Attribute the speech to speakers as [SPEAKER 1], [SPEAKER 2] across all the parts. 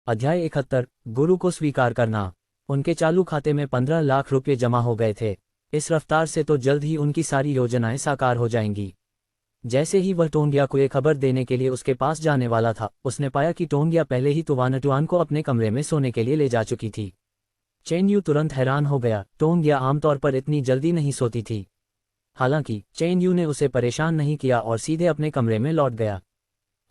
[SPEAKER 1] अध्याय 71 गुरु को स्वीकार करना। उनके चालू खाते में 15 लाख रुपये जमा हो गए थे। इस रफ्तार से तो जल्द ही उनकी सारी योजनाएं साकार हो जाएंगी। जैसे ही वह टोंगिया को ये खबर देने के लिए उसके पास जाने वाला था, उसने पाया कि टोंगिया पहले ही तुवानटुआन को अपने कमरे में सोने के लिए ले जा चुकी थी। चेन यू तुरंत हैरान हो गया। टोंगिया आमतौर पर इतनी जल्दी नहीं सोती थी। हालांकि चेन यू ने उसे परेशान नहीं किया और सीधे अपने कमरे में लौट गया।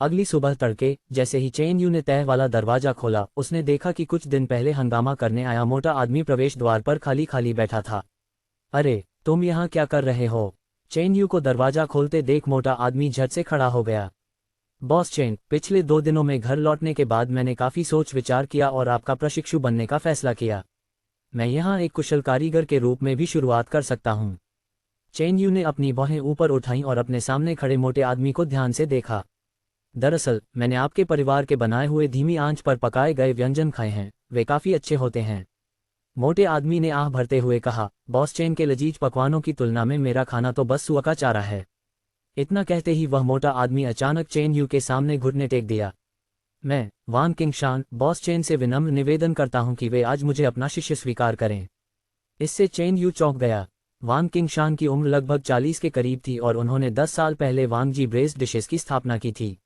[SPEAKER 1] अगली सुबह तड़के जैसे ही चेन यू ने तय वाला दरवाजा खोला, उसने देखा कि कुछ दिन पहले हंगामा करने आया मोटा आदमी प्रवेश द्वार पर खाली खाली बैठा था। अरे, तुम यहाँ क्या कर रहे हो? चेन यू को दरवाजा खोलते देख मोटा आदमी झट से खड़ा हो गया। बॉस चेन, पिछले 2 दिनों में घर लौटने के बाद मैंने काफ़ी सोच विचार किया और आपका प्रशिक्षु बनने का फैसला किया। मैं यहाँ एक कुशल कारीगर के रूप में भी शुरुआत कर सकता हूँ। चेन यू ने अपनी बाहें ऊपर उठाईं और अपने सामने खड़े मोटे आदमी को ध्यान से देखा। दरअसल मैंने आपके परिवार के बनाए हुए धीमी आंच पर पकाए गए व्यंजन खाए हैं, वे काफ़ी अच्छे होते हैं। मोटे आदमी ने आह भरते हुए कहा, बॉस चेन के लजीज पकवानों की तुलना में मेरा खाना तो बस सुअ का चारा है। इतना कहते ही वह मोटा आदमी अचानक चेन यू के सामने घुटने टेक दिया। मैं, वान किंगशान, बॉस चेन से विनम्र निवेदन करता हूं कि वे आज मुझे अपना शिष्य स्वीकार करें। इससे चेन यू चौंक गया। वान किंगशान की उम्र लगभग 40 के करीब थी और उन्होंने 10 साल पहले वांग जी ब्रेस्ड डिशेस की स्थापना की थी।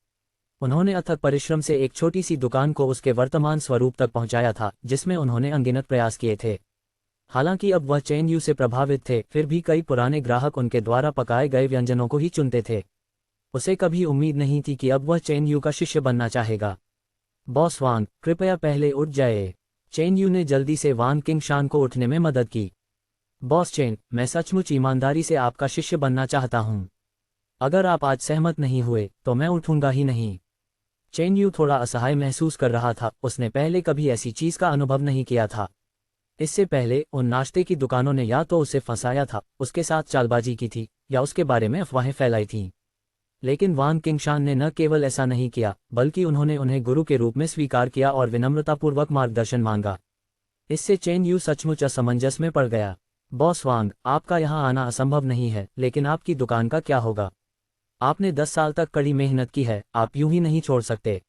[SPEAKER 1] उन्होंने अथक परिश्रम से एक छोटी सी दुकान को उसके वर्तमान स्वरूप तक पहुंचाया था, जिसमें उन्होंने अनगिनत प्रयास किए थे। हालांकि अब वह चेन यू से प्रभावित थे, फिर भी कई पुराने ग्राहक उनके द्वारा पकाए गए व्यंजनों को ही चुनते थे। उसे कभी उम्मीद नहीं थी कि अब वह चेन यू का शिष्य बनना चाहेगा। बॉस वांग, कृपया पहले उठ जाए। चेन यू ने जल्दी से वान किंगशान को उठने में मदद की। बॉस चेन, मैं सचमुच ईमानदारी से आपका शिष्य बनना चाहता हूँ। अगर आप आज सहमत नहीं हुए तो मैं उठूंगा ही नहीं। चेन यू थोड़ा असहाय महसूस कर रहा था। उसने पहले कभी ऐसी चीज का अनुभव नहीं किया था। इससे पहले उन नाश्ते की दुकानों ने या तो उसे फंसाया था, उसके साथ चालबाजी की थी, या उसके बारे में अफवाहें फैलाई थीं। लेकिन वान किंगशान ने न केवल ऐसा नहीं किया, बल्कि उन्होंने उन्हें गुरु के रूप में स्वीकार किया और विनम्रतापूर्वक मार्गदर्शन मांगा। इससे चेन यू सचमुच असमंजस में पड़ गया। बॉस वांग, आपका यहाँ आना असंभव नहीं है, लेकिन आपकी दुकान का क्या होगा? आपने 10 साल तक कड़ी मेहनत की है, आप यूं ही नहीं छोड़ सकते।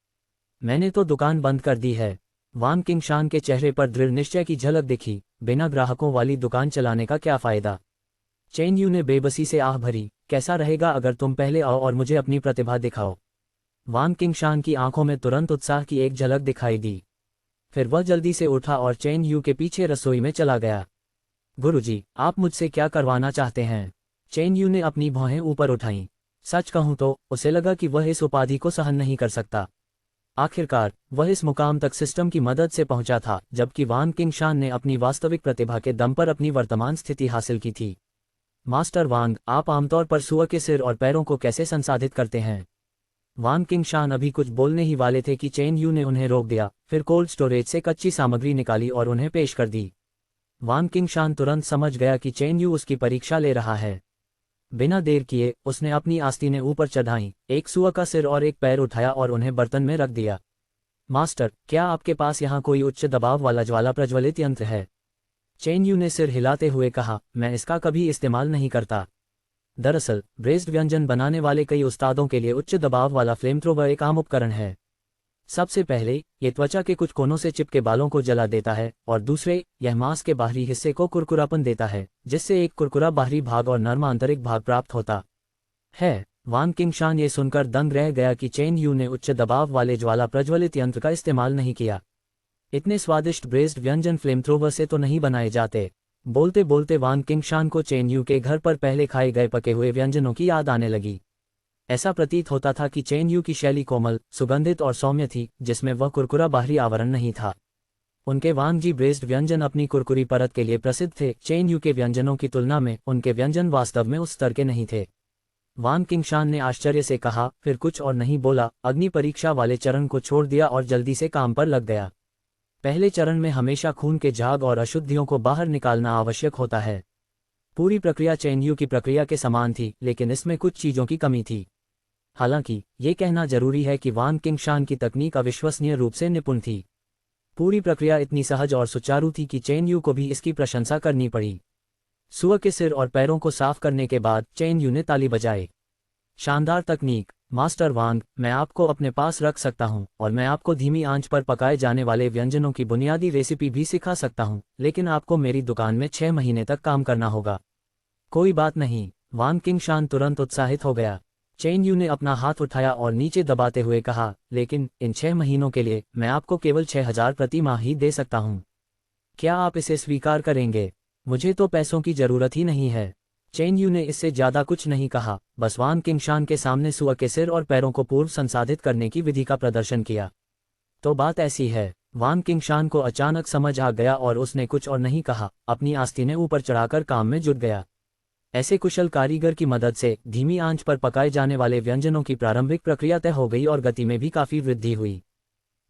[SPEAKER 1] मैंने तो दुकान बंद कर दी है। वान किंगशान के चेहरे पर दृढ़ निश्चय की झलक दिखी। बिना ग्राहकों वाली दुकान चलाने का क्या फायदा? चेन यू ने बेबसी से आह भरी, कैसा रहेगा अगर तुम पहले आओ और मुझे अपनी प्रतिभा दिखाओ? वान किंगशान की आंखों में तुरंत उत्साह की एक झलक दिखाई दी। फिर वह जल्दी से उठा और चेन यू के पीछे रसोई में चला गया। गुरुजी, आप मुझसे क्या करवाना चाहते हैं? चेन यू ने अपनी भौहें ऊपर उठाईं। सच कहूं तो उसे लगा कि वह इस उपाधि को सहन नहीं कर सकता। आखिरकार वह इस मुकाम तक सिस्टम की मदद से पहुंचा था, जबकि वान किंगशान ने अपनी वास्तविक प्रतिभा के दम पर अपनी वर्तमान स्थिति हासिल की थी। मास्टर वांग, आप आमतौर पर सुअर के सिर और पैरों को कैसे संसाधित करते हैं? वान किंगशान अभी कुछ बोलने ही वाले थे कि चेन यू ने उन्हें रोक दिया, फिर कोल्ड स्टोरेज से कच्ची सामग्री निकाली और उन्हें पेश कर दी। वान किंगशान तुरंत समझ गया कि चेन यू उसकी परीक्षा ले रहा है। बिना देर किए उसने अपनी आस्तीनें ऊपर चढ़ाईं, एक सुअर का सिर और एक पैर उठाया और उन्हें बर्तन में रख दिया। मास्टर, क्या आपके पास यहाँ कोई उच्च दबाव वाला ज्वाला प्रज्वलित यंत्र है? चेन यू ने सिर हिलाते हुए कहा, मैं इसका कभी इस्तेमाल नहीं करता। दरअसल ब्रेस्ड व्यंजन बनाने वाले कई उस्तादों के लिए उच्च दबाव वाला फ्लेम थ्रोवर एक आम उपकरण है। सबसे पहले ये त्वचा के कुछ कोनों से चिपके बालों को जला देता है, और दूसरे यह मांस के बाहरी हिस्से को कुरकुरापन देता है, जिससे एक कुरकुरा बाहरी भाग और नर्म आंतरिक भाग प्राप्त होता है। वान किंगशान ये सुनकर दंग रह गया कि चेन यू ने उच्च दबाव वाले ज्वाला प्रज्वलित यंत्र का इस्तेमाल नहीं किया। इतने स्वादिष्ट ब्रेस्ड व्यंजन फ्लेम थ्रोवर से तो नहीं बनाए जाते। बोलते बोलते वान किंगशान को चेन यू के घर पर पहले खाए गए पके हुए व्यंजनों की याद आने लगी। ऐसा प्रतीत होता था कि चेन यू की शैली कोमल, सुगंधित और सौम्य थी, जिसमें वह कुरकुरा बाहरी आवरण नहीं था। उनके वांग जी ब्रेस्ड व्यंजन अपनी कुरकुरी परत के लिए प्रसिद्ध थे। चेन यू के व्यंजनों की तुलना में उनके व्यंजन वास्तव में उस स्तर के नहीं थे। वान किंगशान ने आश्चर्य से कहा, फिर कुछ और नहीं बोला, अग्नि परीक्षा वाले चरण को छोड़ दिया और जल्दी से काम पर लग गया। पहले चरण में हमेशा खून के झाग और अशुद्धियों को बाहर निकालना आवश्यक होता है। पूरी प्रक्रिया चेन यू की प्रक्रिया के समान थी, लेकिन इसमें कुछ चीजों की कमी थी। हालांकि ये कहना जरूरी है कि वान किंगशान की तकनीक अविश्वसनीय रूप से निपुण थी। पूरी प्रक्रिया इतनी सहज और सुचारू थी कि चेन यू को भी इसकी प्रशंसा करनी पड़ी। सुअर के सिर और पैरों को साफ करने के बाद चेन यू ने ताली बजाई। शानदार तकनीक! मास्टर वांग, मैं आपको अपने पास रख सकता हूं और मैं आपको धीमी आंच पर पकाए जाने वाले व्यंजनों की बुनियादी रेसिपी भी सिखा सकता हूं, लेकिन आपको मेरी दुकान में 6 महीने तक काम करना होगा। कोई बात नहीं, वांग किंगशान तुरंत उत्साहित हो गया। चेन यू ने अपना हाथ उठाया और नीचे दबाते हुए कहा, लेकिन इन 6 महीनों के लिए मैं आपको केवल 6,000 प्रति माह ही दे सकता हूं। क्या आप इसे स्वीकार करेंगे? मुझे तो पैसों की जरूरत ही नहीं है। चेन यू ने इससे ज्यादा कुछ नहीं कहा, बस वांग किंगशान के सामने सुअर के सिर और पैरों को पूर्व संसाधित करने की विधि का प्रदर्शन किया। तो बात ऐसी है। वांग किंगशान को अचानक समझ आ गया और उसने कुछ और नहीं कहा, अपनी आस्तीनें ऊपर चढ़ाकर काम में जुट गया। ऐसे कुशल कारीगर की मदद से धीमी आंच पर पकाए जाने वाले व्यंजनों की प्रारंभिक प्रक्रिया तय हो गई और गति में भी काफी वृद्धि हुई।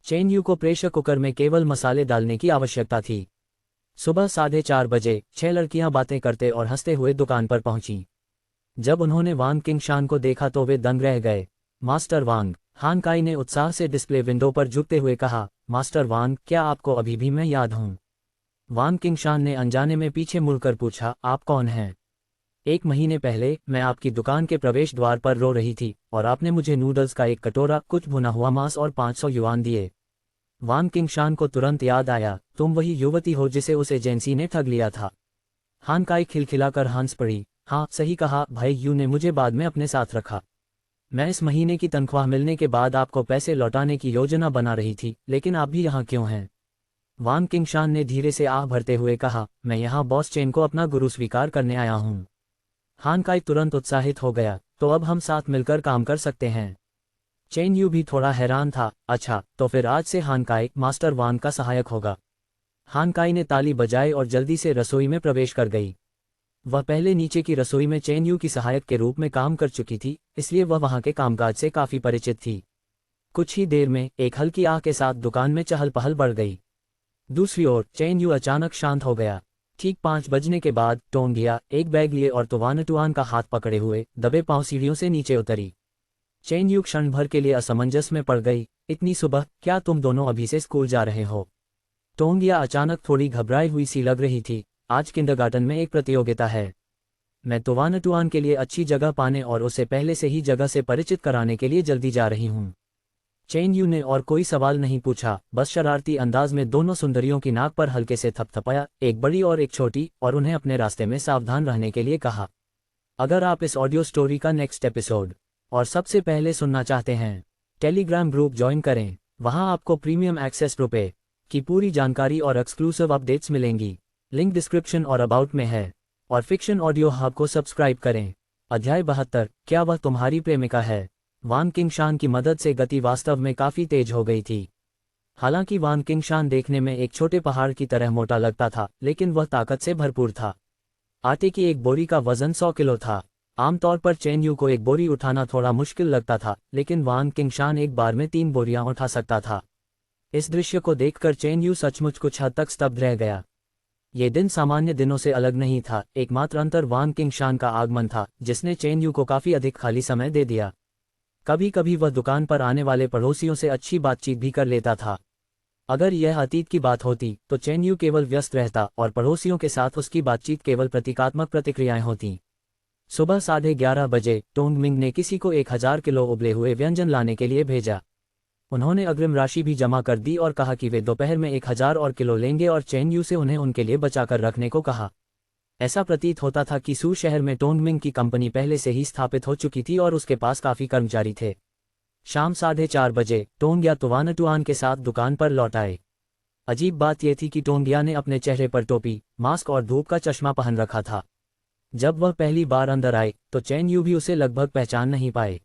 [SPEAKER 1] चेन यू को प्रेशर कुकर में केवल मसाले डालने की आवश्यकता थी। सुबह 4:30 बजे 6 लड़कियां बातें करते और हंसते हुए दुकान पर पहुंची। जब उन्होंने वांग किंगशान को देखा तो वे दंग रह गए। मास्टर वांग, हान काई ने उत्साह से डिस्प्ले विंडो पर झुकते हुए कहा, मास्टर वांग, क्या आपको अभी भी मैं याद हूं? वांग किंगशान ने अनजाने में पीछे मुड़कर पूछा, आप कौन हैं? 1 महीने पहले मैं आपकी दुकान के प्रवेश द्वार पर रो रही थी और आपने मुझे नूडल्स का एक कटोरा, कुछ भुना हुआ मांस और 500 युआन दिए। वांग किंगशान को तुरंत याद आया, तुम वही युवती हो जिसे उस एजेंसी ने ठग लिया था। हान काई खिलखिलाकर हंस पड़ी, हाँ सही कहा, भाई यू ने मुझे बाद में अपने साथ रखा। मैं इस महीने की तनख्वाह मिलने के बाद आपको पैसे लौटाने की योजना बना रही थी, लेकिन आप भी यहाँ क्यों हैं? वांग किंगशान ने धीरे से आह भरते हुए कहा, मैं यहाँ बॉस चेन को अपना गुरु स्वीकार करने आया हूँ। हान काई तुरंत उत्साहित हो गया, तो अब हम साथ मिलकर काम कर सकते हैं। चेन यू भी थोड़ा हैरान था, अच्छा तो फिर आज से हान काई मास्टर वांग का सहायक होगा। हान काई ने ताली बजाई और जल्दी से रसोई में प्रवेश कर गई। वह पहले नीचे की रसोई में चेन यू की सहायक के रूप में काम कर चुकी थी, इसलिए वह वहां के कामकाज से काफी परिचित थी। कुछ ही देर में एक हल्की आह के साथ दुकान में चहल पहल बढ़ गई। दूसरी ओर चेन यू अचानक शांत हो गया। ठीक 5 बजने के बाद टोंगिया एक बैग लिए और तुवानटुआन का हाथ पकड़े हुए दबे पांव सीढ़ियों से नीचे उतरी। चेन यू क्षण भर के लिए असमंजस में पड़ गई, इतनी सुबह, क्या तुम दोनों अभी से स्कूल जा रहे हो? टोंगिया अचानक थोड़ी घबराई हुई सी लग रही थी, आज किंडरगार्टन में एक प्रतियोगिता है। मैं तुवानटुआन के लिए अच्छी जगह पाने और उसे पहले से ही जगह से परिचित कराने के लिए जल्दी जा रही हूँ। चेन यू ने और कोई सवाल नहीं पूछा, बस शरारती अंदाज में दोनों सुंदरियों की नाक पर हल्के से थपथपाया, एक बड़ी और एक छोटी, और उन्हें अपने रास्ते में सावधान रहने के लिए कहा। अगर आप इस ऑडियो स्टोरी का नेक्स्ट एपिसोड और सबसे पहले सुनना चाहते हैं, टेलीग्राम ग्रुप ज्वाइन करें। वहां आपको प्रीमियम एक्सेस रुपए की पूरी जानकारी और एक्सक्लूसिव अपडेट्स मिलेंगी। लिंक डिस्क्रिप्शन और अबाउट में है। और फिक्शन ऑडियो हब को सब्सक्राइब करें। अध्याय 72, क्या वह तुम्हारी प्रेमिका है? वांग किंगशान की मदद से गति वास्तव में काफी तेज हो गई थी। हालांकि वांग किंगशान देखने में एक छोटे पहाड़ की तरह मोटा लगता था, लेकिन वह ताकत से भरपूर था। आटे की एक बोरी का वजन 100 किलो था। आमतौर पर चेन यू को एक बोरी उठाना थोड़ा मुश्किल लगता था, लेकिन वांग किंगशान एक बार में 3 बोरियां उठा सकता था। इस दृश्य को देखकर चेन यू सचमुच कुछ हद तक स्तब्ध रह गया। ये दिन सामान्य दिनों से अलग नहीं था, एकमात्र अंतर वांग किंगशान का आगमन था, जिसने चेन यू को काफी अधिक खाली समय दे दिया। कभी कभी वह दुकान पर आने वाले पड़ोसियों से अच्छी बातचीत भी कर लेता था। अगर यह अतीत की बात होती तो चेन यू केवल व्यस्त रहता और पड़ोसियों के साथ उसकी बातचीत केवल प्रतीकात्मक प्रतिक्रियाएं होती। सुबह 11:30 बजे टोंग मिंग ने किसी को 1000 किलो उबले हुए व्यंजन लाने के लिए भेजा। उन्होंने अग्रिम राशि भी जमा कर दी और कहा कि वे दोपहर में 1000 और किलो लेंगे और चेन यू से उन्हें उनके लिए बचाकर रखने को कहा। ऐसा प्रतीत होता था कि सू शहर में टोंग मिंग की कंपनी पहले से ही स्थापित हो चुकी थी और उसके पास काफी कर्मचारी थे। शाम 4:30 बजे टोंगिया तुवानटुआन के साथ दुकान पर लौट आए। अजीब बात यह थी कि टोंगिया ने अपने चेहरे पर टोपी, मास्क और धूप का चश्मा पहन रखा था। जब वह पहली बार अंदर आए तो चेन यू भी उसे लगभग पहचान नहीं पाए।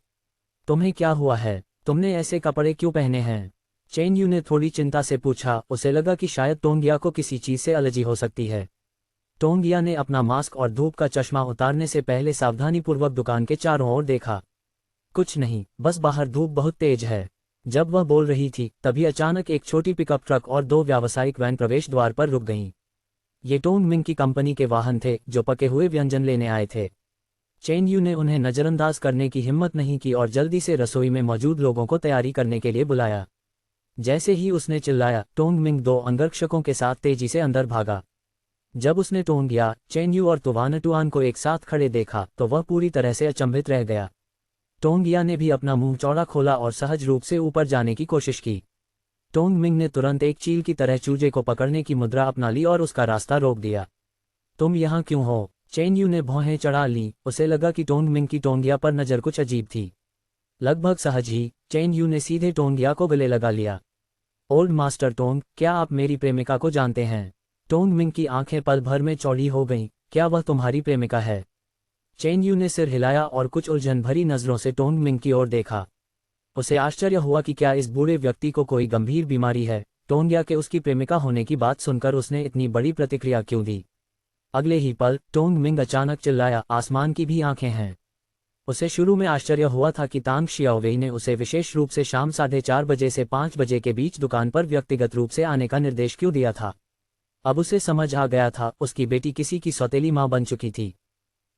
[SPEAKER 1] तुम्हें क्या हुआ है? तुमने ऐसे कपड़े क्यों पहने हैं? चेन यू ने थोड़ी चिंता से पूछा। उसे लगा कि शायद टोंगिया को किसी चीज से एलर्जी हो सकती है। टोंगिया ने अपना मास्क और धूप का चश्मा उतारने से पहले सावधानीपूर्वक दुकान के चारों ओर देखा। कुछ नहीं, बस बाहर धूप बहुत तेज है। जब वह बोल रही थी तभी अचानक एक छोटी पिकअप ट्रक और 2 व्यावसायिक वैन प्रवेश द्वार पर रुक गईं। ये टोंग मिंग की कंपनी के वाहन थे जो पके हुए व्यंजन लेने आए थे। चेन यू ने उन्हें नजरअंदाज करने की हिम्मत नहीं की और जल्दी से रसोई में मौजूद लोगों को तैयारी करने के लिए बुलाया। जैसे ही उसने चिल्लाया, टोंग मिंग 2 अंगरक्षकों के साथ तेजी से अंदर भागा। जब उसने टोंगिया, चेन यू और तुवानटुआन को एक साथ खड़े देखा तो वह पूरी तरह से अचंभित रह गया। टोंगिया ने भी अपना मुंह चौड़ा खोला और सहज रूप से ऊपर जाने की कोशिश की। टोंग मिंग ने तुरंत एक चील की तरह चूजे को पकड़ने की मुद्रा अपना ली और उसका रास्ता रोक दिया। तुम यहाँ क्यों हो? चेन यू ने भौहें चढ़ा ली। उसे लगा कि टोंग मिंग की टोंगिया पर नज़र कुछ अजीब थी। लगभग सहज ही चेन यू ने सीधे टोंगिया को गले लगा लिया। ओल्ड मास्टर टोंग, क्या आप मेरी प्रेमिका को जानते हैं? टोंग मिंग की आंखें पल भर में चौड़ी हो गईं। क्या वह तुम्हारी प्रेमिका है? चेन यू ने सिर हिलाया और कुछ उलझन भरी नज़रों से टोंग मिंग की ओर देखा। उसे आश्चर्य हुआ कि क्या इस बूढ़े व्यक्ति को कोई गंभीर बीमारी है। टोंगिया के उसकी प्रेमिका होने की बात सुनकर उसने इतनी बड़ी प्रतिक्रिया क्यों दी? अगले ही पल टोंग मिंग अचानक चिल्लाया, आसमान की भी आंखें हैं। उसे शुरू में आश्चर्य हुआ था कि तांग शियाओवेई ने उसे विशेष रूप से शाम 4:30 बजे से 5 बजे के बीच दुकान पर व्यक्तिगत रूप से आने का निर्देश क्यों दिया था। अब उसे समझ आ गया था, उसकी बेटी किसी की सौतेली मां बन चुकी थी।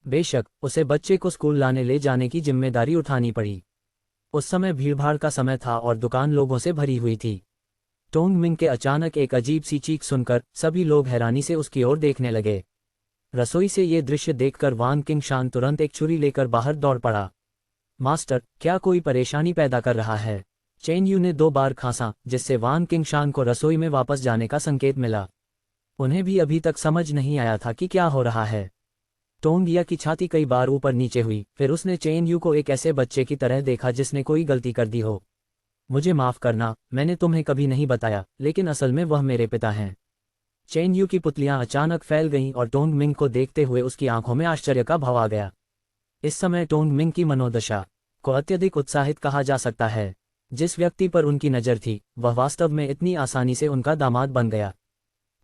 [SPEAKER 1] बेशक उसे बच्चे को स्कूल लाने ले जाने की जिम्मेदारी उठानी पड़ी। उस समय भीड़भाड़ का समय था और दुकान लोगों से भरी हुई थी। टोंग मिंग के अचानक एक अजीब सी चीख सुनकर सभी लोग हैरानी से उसकी ओर देखने लगे। रसोई से ये दृश्य देखकर वान किंगशान तुरंत एक छुरी लेकर बाहर दौड़ पड़ा। मास्टर, क्या कोई परेशानी पैदा कर रहा है? चेन यू ने 2 बार खांसा, जिससे वान किंगशान को रसोई में वापस जाने का संकेत मिला। उन्हें भी अभी तक समझ नहीं आया था कि क्या हो रहा है। टोंगिया की छाती कई बार ऊपर नीचे हुई, फिर उसने चेन यू को एक ऐसे बच्चे की तरह देखा जिसने कोई गलती कर दी हो। मुझे माफ़ करना, मैंने तुम्हें कभी नहीं बताया, लेकिन असल में वह मेरे पिता हैं। चेन यू की पुतलियां अचानक फैल गईं और टोंग मिंग को देखते हुए उसकी आंखों में आश्चर्य का भाव आ गया। इस समय टोंग मिंग की मनोदशा को अत्यधिक उत्साहित कहा जा सकता है। जिस व्यक्ति पर उनकी नज़र थी वह वास्तव में इतनी आसानी से उनका दामाद बन गया।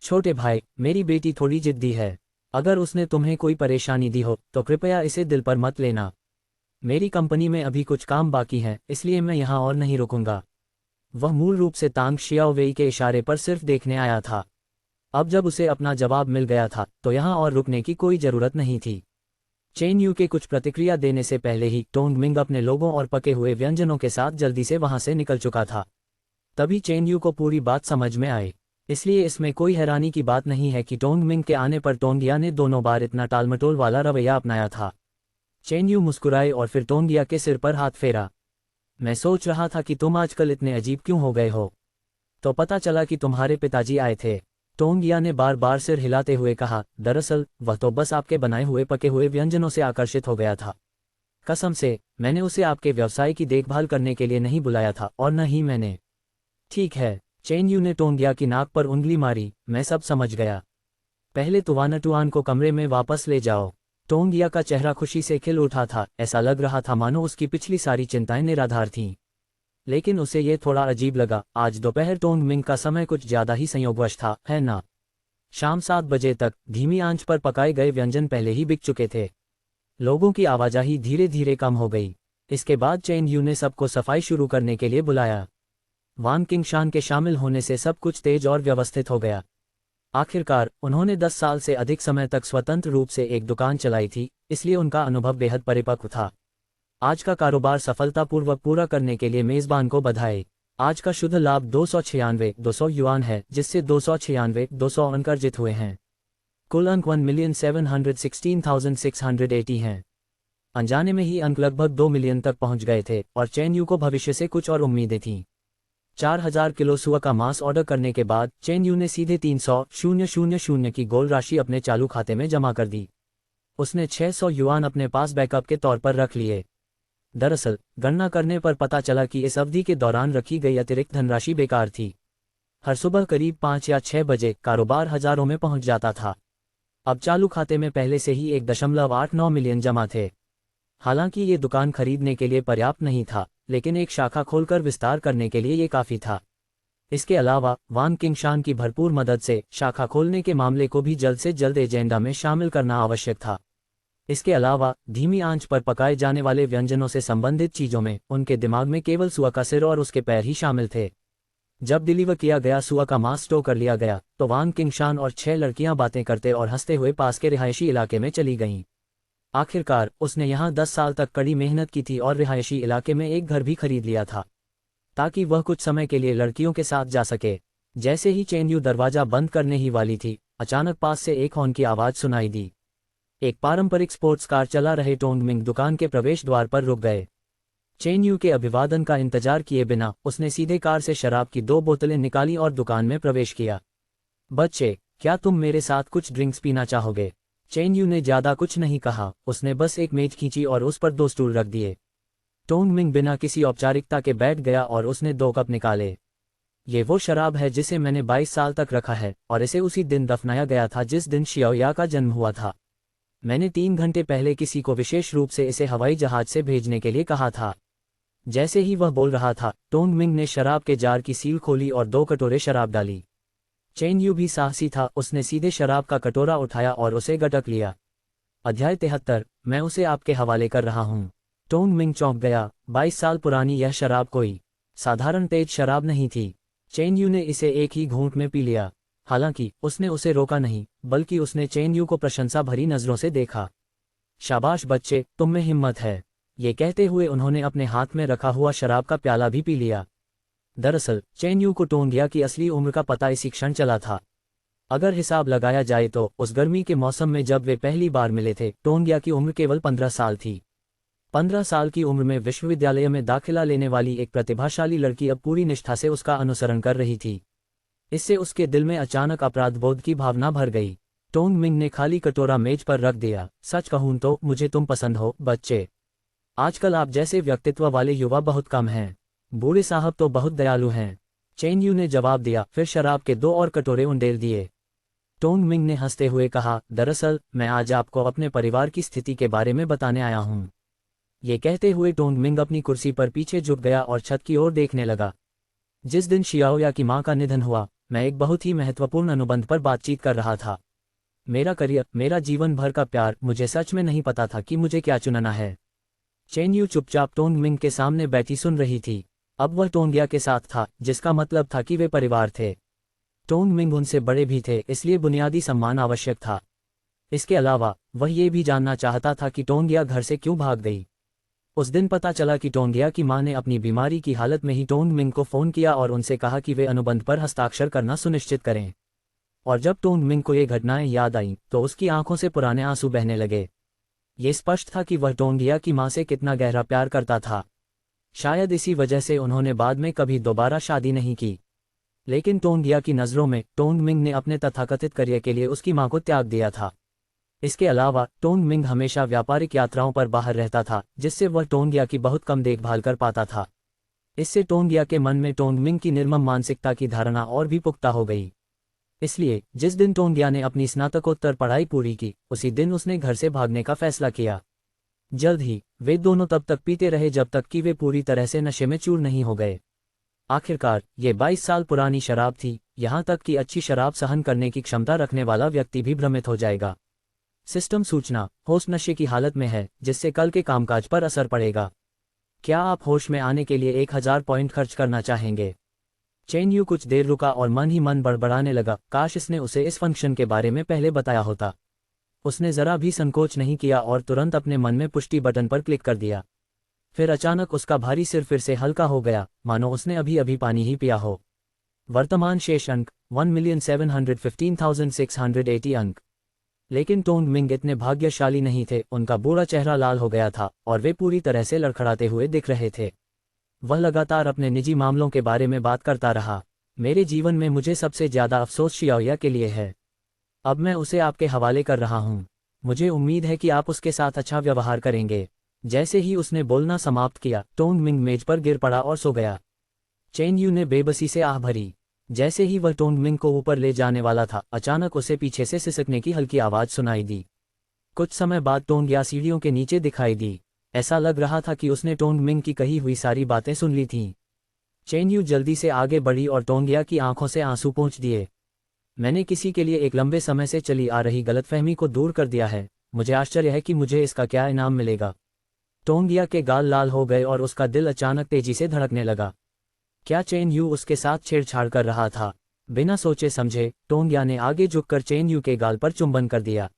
[SPEAKER 1] छोटे भाई, मेरी बेटी थोड़ी जिद्दी है। अगर उसने तुम्हें कोई परेशानी दी हो तो कृपया इसे दिल पर मत लेना। मेरी कंपनी में अभी कुछ काम बाकी है, इसलिए मैं यहाँ और नहीं रुकूंगा। वह मूल रूप से तांग शियाओवेई के इशारे पर सिर्फ देखने आया था। अब जब उसे अपना जवाब मिल गया था तो यहाँ और रुकने की कोई ज़रूरत नहीं थी। चेन यू के कुछ प्रतिक्रिया देने से पहले ही टोंग मिंग अपने लोगों और पके हुए व्यंजनों के साथ जल्दी से वहां से निकल चुका था। तभी चेन यू को पूरी बात समझ में आई। इसलिए इसमें कोई हैरानी की बात नहीं है कि टोंग मिंग के आने पर टोंगिया ने दोनों बार इतना टालमटोल वाला रवैया अपनाया था। चेन यू मुस्कुराए और फिर टोंगिया के सिर पर हाथ फेरा। मैं सोच रहा था कि तुम आजकल इतने अजीब क्यों हो गए हो। तो पता चला कि तुम्हारे पिताजी आए थे। टोंगिया ने बार बार सिर हिलाते हुए कहा, दरअसल वह तो बस आपके बनाए हुए पके हुए व्यंजनों से आकर्षित हो गया था। कसम से, मैंने उसे आपके व्यवसाय की देखभाल करने के लिए नहीं बुलाया था और न ही मैंने। ठीक है, चेन यू ने टोंगिया की नाक पर उंगली मारी, मैं सब समझ गया। पहले तुवानटुआन को कमरे में वापस ले जाओ। टोंगिया का चेहरा खुशी से खिल उठा था, ऐसा लग रहा था मानो उसकी पिछली सारी चिंताएं निराधार थीं। लेकिन उसे ये थोड़ा अजीब लगा, आज दोपहर टोंग मिंग का समय कुछ ज्यादा ही संयोगवश था, है ना? शाम 7 बजे तक धीमी आंच पर पकाए गए व्यंजन पहले ही बिक चुके थे। लोगों की आवाजाही धीरे धीरे कम हो गई। इसके बाद चेन यू ने सबको सफाई शुरू करने के लिए बुलाया। वान किंगशान के शामिल होने से सब कुछ तेज और व्यवस्थित हो गया। आखिरकार उन्होंने 10 साल से अधिक समय तक स्वतंत्र रूप से एक दुकान चलाई थी, इसलिए उनका अनुभव बेहद परिपक्व था। आज का कारोबार सफलतापूर्वक पूरा करने के लिए मेज़बान को बधाई। आज का शुद्ध लाभ 296,200 युआन है, जिससे 296,200 अंक अर्जित हुए हैं। कुल अंक 1,716,680 हैं। अनजाने में ही अंक लगभग 2 मिलियन तक पहुंच गए थे और चेन यू को भविष्य से कुछ और उम्मीदें थीं। 4,000 किलो सुअर का मांस ऑर्डर करने के बाद चेन यू ने सीधे 300,000 की गोल राशि अपने चालू खाते में जमा कर दी। उसने 600 युआन अपने पास बैकअप के तौर पर रख लिए। दरअसल गणना करने पर पता चला कि इस अवधि के दौरान रखी गई अतिरिक्त धनराशि बेकार थी। हर सुबह करीब 5 या 6 बजे कारोबार हजारों में पहुंच जाता था। अब चालू खाते में पहले से ही 1.89 मिलियन जमा थे। हालांकि ये दुकान खरीदने के लिए पर्याप्त नहीं था, लेकिन एक शाखा खोलकर विस्तार करने के लिए ये काफ़ी था। इसके अलावा वान किंगशान की भरपूर मदद से शाखा खोलने के मामले को भी जल्द से जल्द एजेंडा में शामिल करना आवश्यक था। इसके अलावा धीमी आंच पर पकाए जाने वाले व्यंजनों से संबंधित चीज़ों में उनके दिमाग में केवल सुअर का सिर और उसके पैर ही शामिल थे। जब डिलीवर किया गया सुअर का मांस स्टोर कर लिया गया तो वान किंगशान और 6 लड़कियां बातें करते और हंसते हुए पास के रिहायशी इलाके में चली गईं। आखिरकार उसने यहाँ 10 साल तक कड़ी मेहनत की थी और रिहायशी इलाके में एक घर भी खरीद लिया था, ताकि वह कुछ समय के लिए लड़कियों के साथ जा सके। जैसे ही चेन यू दरवाजा बंद करने ही वाली थी, अचानक पास से एक हॉर्न की आवाज़ सुनाई दी। एक पारंपरिक स्पोर्ट्स कार चला रहे टोंग मिंग दुकान के प्रवेश द्वार पर रुक गए। चेन यू के अभिवादन का इंतजार किए बिना उसने सीधे कार से शराब की 2 बोतलें निकाली और दुकान में प्रवेश किया। बच्चे, क्या तुम मेरे साथ कुछ ड्रिंक्स पीना चाहोगे? चेन यू ने ज्यादा कुछ नहीं कहा, उसने बस एक मेज खींची और उस पर 2 स्टूल रख दिए। टोंग मिंग बिना किसी औपचारिकता के बैठ गया और उसने 2 कप निकाले। ये वो शराब है जिसे मैंने 22 साल तक रखा है और इसे उसी दिन दफनाया गया था जिस दिन शियाओया का जन्म हुआ था। मैंने 3 घंटे पहले किसी को विशेष रूप से इसे हवाई जहाज से भेजने के लिए कहा था। जैसे ही वह बोल रहा था, टोंग मिंग ने शराब के जार की सील खोली और 2 कटोरे शराब डाली। चेन यू भी साहसी था, उसने सीधे शराब का कटोरा उठाया और उसे गटक लिया। अध्याय 73, मैं उसे आपके हवाले कर रहा हूँ। टोंग मिंग चौंक गया। 22 साल पुरानी यह शराब कोई साधारण तेज शराब नहीं थी। चेन यू ने इसे एक ही घूंट में पी लिया। हालांकि उसने उसे रोका नहीं, बल्कि उसने चेन यू को प्रशंसा भरी नजरों से देखा। शाबाश बच्चे, तुम में हिम्मत है। ये कहते हुए उन्होंने अपने हाथ में रखा हुआ शराब का प्याला भी पी लिया। दरअसल चेन यू को टोंगिया की असली उम्र का पता इसी क्षण चला था। अगर हिसाब लगाया जाए तो उस गर्मी के मौसम में जब वे पहली बार मिले थे, टोंगिया की उम्र केवल 15 साल थी। 15 साल की उम्र में विश्वविद्यालय में दाखिला लेने वाली एक प्रतिभाशाली लड़की अब पूरी निष्ठा से उसका अनुसरण कर रही थी। इससे उसके दिल में अचानक अपराधबोध की भावना भर गई। टोंग मिंग ने खाली कटोरा मेज पर रख दिया। सच कहूं तो मुझे तुम पसंद हो बच्चे। आजकल आप जैसे व्यक्तित्व वाले युवा बहुत कम हैं। बूढ़े साहब तो बहुत दयालु हैं। चेन यू ने जवाब दिया, फिर शराब के 2 और कटोरे उंडेल दिए। टोंग मिंग ने हंसते हुए कहा, दरअसल मैं आज आपको अपने परिवार की स्थिति के बारे में बताने आया हूँ। ये कहते हुए टोंग मिंग अपनी कुर्सी पर पीछे झुक गया और छत की ओर देखने लगा। जिस दिन शियाओया की मां का निधन हुआ, मैं एक बहुत ही महत्वपूर्ण अनुबंध पर बातचीत कर रहा था। मेरा करियर, मेरा जीवन भर का प्यार, मुझे सच में नहीं पता था कि मुझे क्या चुनना है। चेन यू चुपचाप टोंग मिंग के सामने बैठी सुन रही थी। अब वह टोंगिया के साथ था, जिसका मतलब था कि वे परिवार थे। टोंग मिंग उनसे बड़े भी थे, इसलिए बुनियादी सम्मान आवश्यक था। इसके अलावा वह ये भी जानना चाहता था कि टोंगिया घर से क्यों भाग गई। उस दिन पता चला कि टोंगिया की मां ने अपनी बीमारी की हालत में ही टोंग मिंग को फ़ोन किया और उनसे कहा कि वे अनुबंध पर हस्ताक्षर करना सुनिश्चित करें। और जब टोंग मिंग को ये घटनाएं याद आईं, तो उसकी आंखों से पुराने आंसू बहने लगे। ये स्पष्ट था कि वह टोंगिया की मां से कितना गहरा प्यार करता था। शायद इसी वजह से उन्होंने बाद में कभी दोबारा शादी नहीं की। लेकिन टोंगिया की नज़रों में टोंग मिंग ने अपने तथाकथित करियर के लिए उसकी मां को त्याग दिया था। इसके अलावा टोंग मिंग हमेशा व्यापारिक यात्राओं पर बाहर रहता था, जिससे वह टोंगिया की बहुत कम देखभाल कर पाता था। इससे टोंगिया के मन में टोंग मिंग की निर्मम मानसिकता की धारणा और भी पुख्ता हो गई। इसलिए जिस दिन टोंगिया ने अपनी स्नातकोत्तर पढ़ाई पूरी की, उसी दिन उसने घर से भागने का फैसला किया। जल्द ही वे दोनों तब तक पीते रहे जब तक कि वे पूरी तरह से नशे में चूर नहीं हो गए। आखिरकार ये 22 साल पुरानी शराब थी, यहाँ तक कि अच्छी शराब सहन करने की क्षमता रखने वाला व्यक्ति भी भ्रमित हो जाएगा। सिस्टम सूचना, होश नशे की हालत में है, जिससे कल के कामकाज पर असर पड़ेगा। क्या आप होश में आने के लिए 1000 पॉइंट खर्च करना चाहेंगे? चेन यू कुछ देर रुका और मन ही मन बड़बड़ाने लगा, काश इसने उसे इस फंक्शन के बारे में पहले बताया होता। उसने जरा भी संकोच नहीं किया और तुरंत अपने मन में पुष्टि बटन पर क्लिक कर दिया। फिर अचानक उसका भारी सिर फिर से हल्का हो गया, मानो उसने अभी अभी पानी ही पिया हो। वर्तमान शेष अंक 1,715,680 अंक। लेकिन टोंग मिंग इतने भाग्यशाली नहीं थे, उनका बूढ़ा चेहरा लाल हो गया था और वे पूरी तरह से लड़खड़ाते हुए दिख रहे थे। वह लगातार अपने निजी मामलों के बारे में बात करता रहा। मेरे जीवन में मुझे सबसे ज्यादा अफसोस शियाओया के लिए है। अब मैं उसे आपके हवाले कर रहा हूँ। मुझे उम्मीद है कि आप उसके साथ अच्छा व्यवहार करेंगे। जैसे ही उसने बोलना समाप्त किया, टोंग मिंग मेज पर गिर पड़ा और सो गया। चेन यू ने बेबसी से आह भरी। जैसे ही वह टोंग मिंग को ऊपर ले जाने वाला था, अचानक उसे पीछे से सिसकने की हल्की आवाज सुनाई दी। कुछ समय बाद टोंगिया सीढ़ियों के नीचे दिखाई दी। ऐसा लग रहा था कि उसने टोंग मिंग की कही हुई सारी बातें सुन ली थीं। चेन यू जल्दी से आगे बढ़ी और टोंगिया की आंखों से आंसू पोंछ दिए। मैंने किसी के लिए एक लंबे समय से चली आ रही गलतफहमी को दूर कर दिया है। मुझे आश्चर्य है कि मुझे इसका क्या इनाम मिलेगा। टोंगिया के गाल लाल हो गए और उसका दिल अचानक तेजी से धड़कने लगा। क्या चेन यू उसके साथ छेड़छाड़ कर रहा था? बिना सोचे समझे टोंगिया ने आगे झुककर चेन यू के गाल पर चुंबन कर दिया।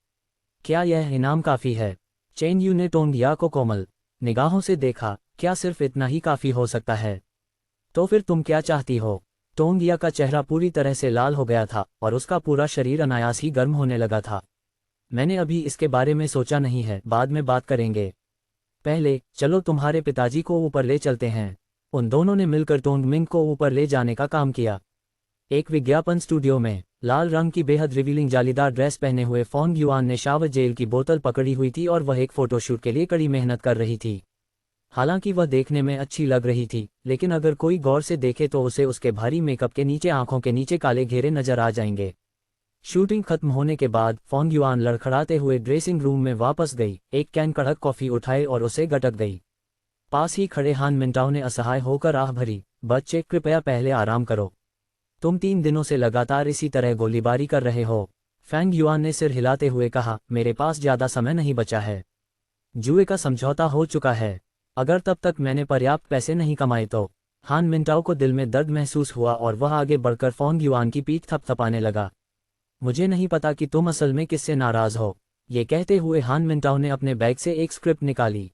[SPEAKER 1] क्या यह इनाम काफी है? चेन यू ने टोंगिया को कोमल निगाहों से देखा। क्या सिर्फ इतना ही काफी हो सकता है? तो फिर तुम क्या चाहती हो? टोंगिया का चेहरा पूरी तरह से लाल हो गया था और उसका पूरा शरीर अनायास ही गर्म होने लगा था। मैंने अभी इसके बारे में सोचा नहीं है, बाद में बात करेंगे। पहले चलो तुम्हारे पिताजी को ऊपर ले चलते हैं। उन दोनों ने मिलकर टोंग मिंग को ऊपर ले जाने का काम किया। एक विज्ञापन स्टूडियो में लाल रंग की बेहद रिवीलिंग जालीदार ड्रेस पहने हुए फोंग युआन ने शावर जेल की बोतल पकड़ी हुई थी और वह एक फोटोशूट के लिए कड़ी मेहनत कर रही थी। हालांकि वह देखने में अच्छी लग रही थी, लेकिन अगर कोई गौर से देखे तो उसे उसके भारी मेकअप के नीचे आंखों के नीचे काले घेरे नजर आ जाएंगे। शूटिंग खत्म होने के बाद फोंग युआन लड़खड़ाते हुए ड्रेसिंग रूम में वापस गई, एक कैन कड़क कॉफी उठाए और उसे गटक गई। पास ही खड़े हान मिंटाओ ने असहाय होकर आह भरी, बच्चे कृपया पहले आराम करो। तुम 3 दिनों से लगातार इसी तरह गोलीबारी कर रहे हो। फेंग युआन ने सिर हिलाते हुए कहा, मेरे पास ज्यादा समय नहीं बचा है। जुए का समझौता हो चुका है। अगर तब तक मैंने पर्याप्त पैसे नहीं कमाए तो। हान मिंटाओ को दिल में दर्द महसूस हुआ और वह आगे बढ़कर फोंग युआन की पीठ थपथपाने लगा। मुझे नहीं पता कि तुम असल में किससे नाराज हो। ये कहते हुए हान मिंटाओ ने अपने बैग से एक स्क्रिप्ट निकाली।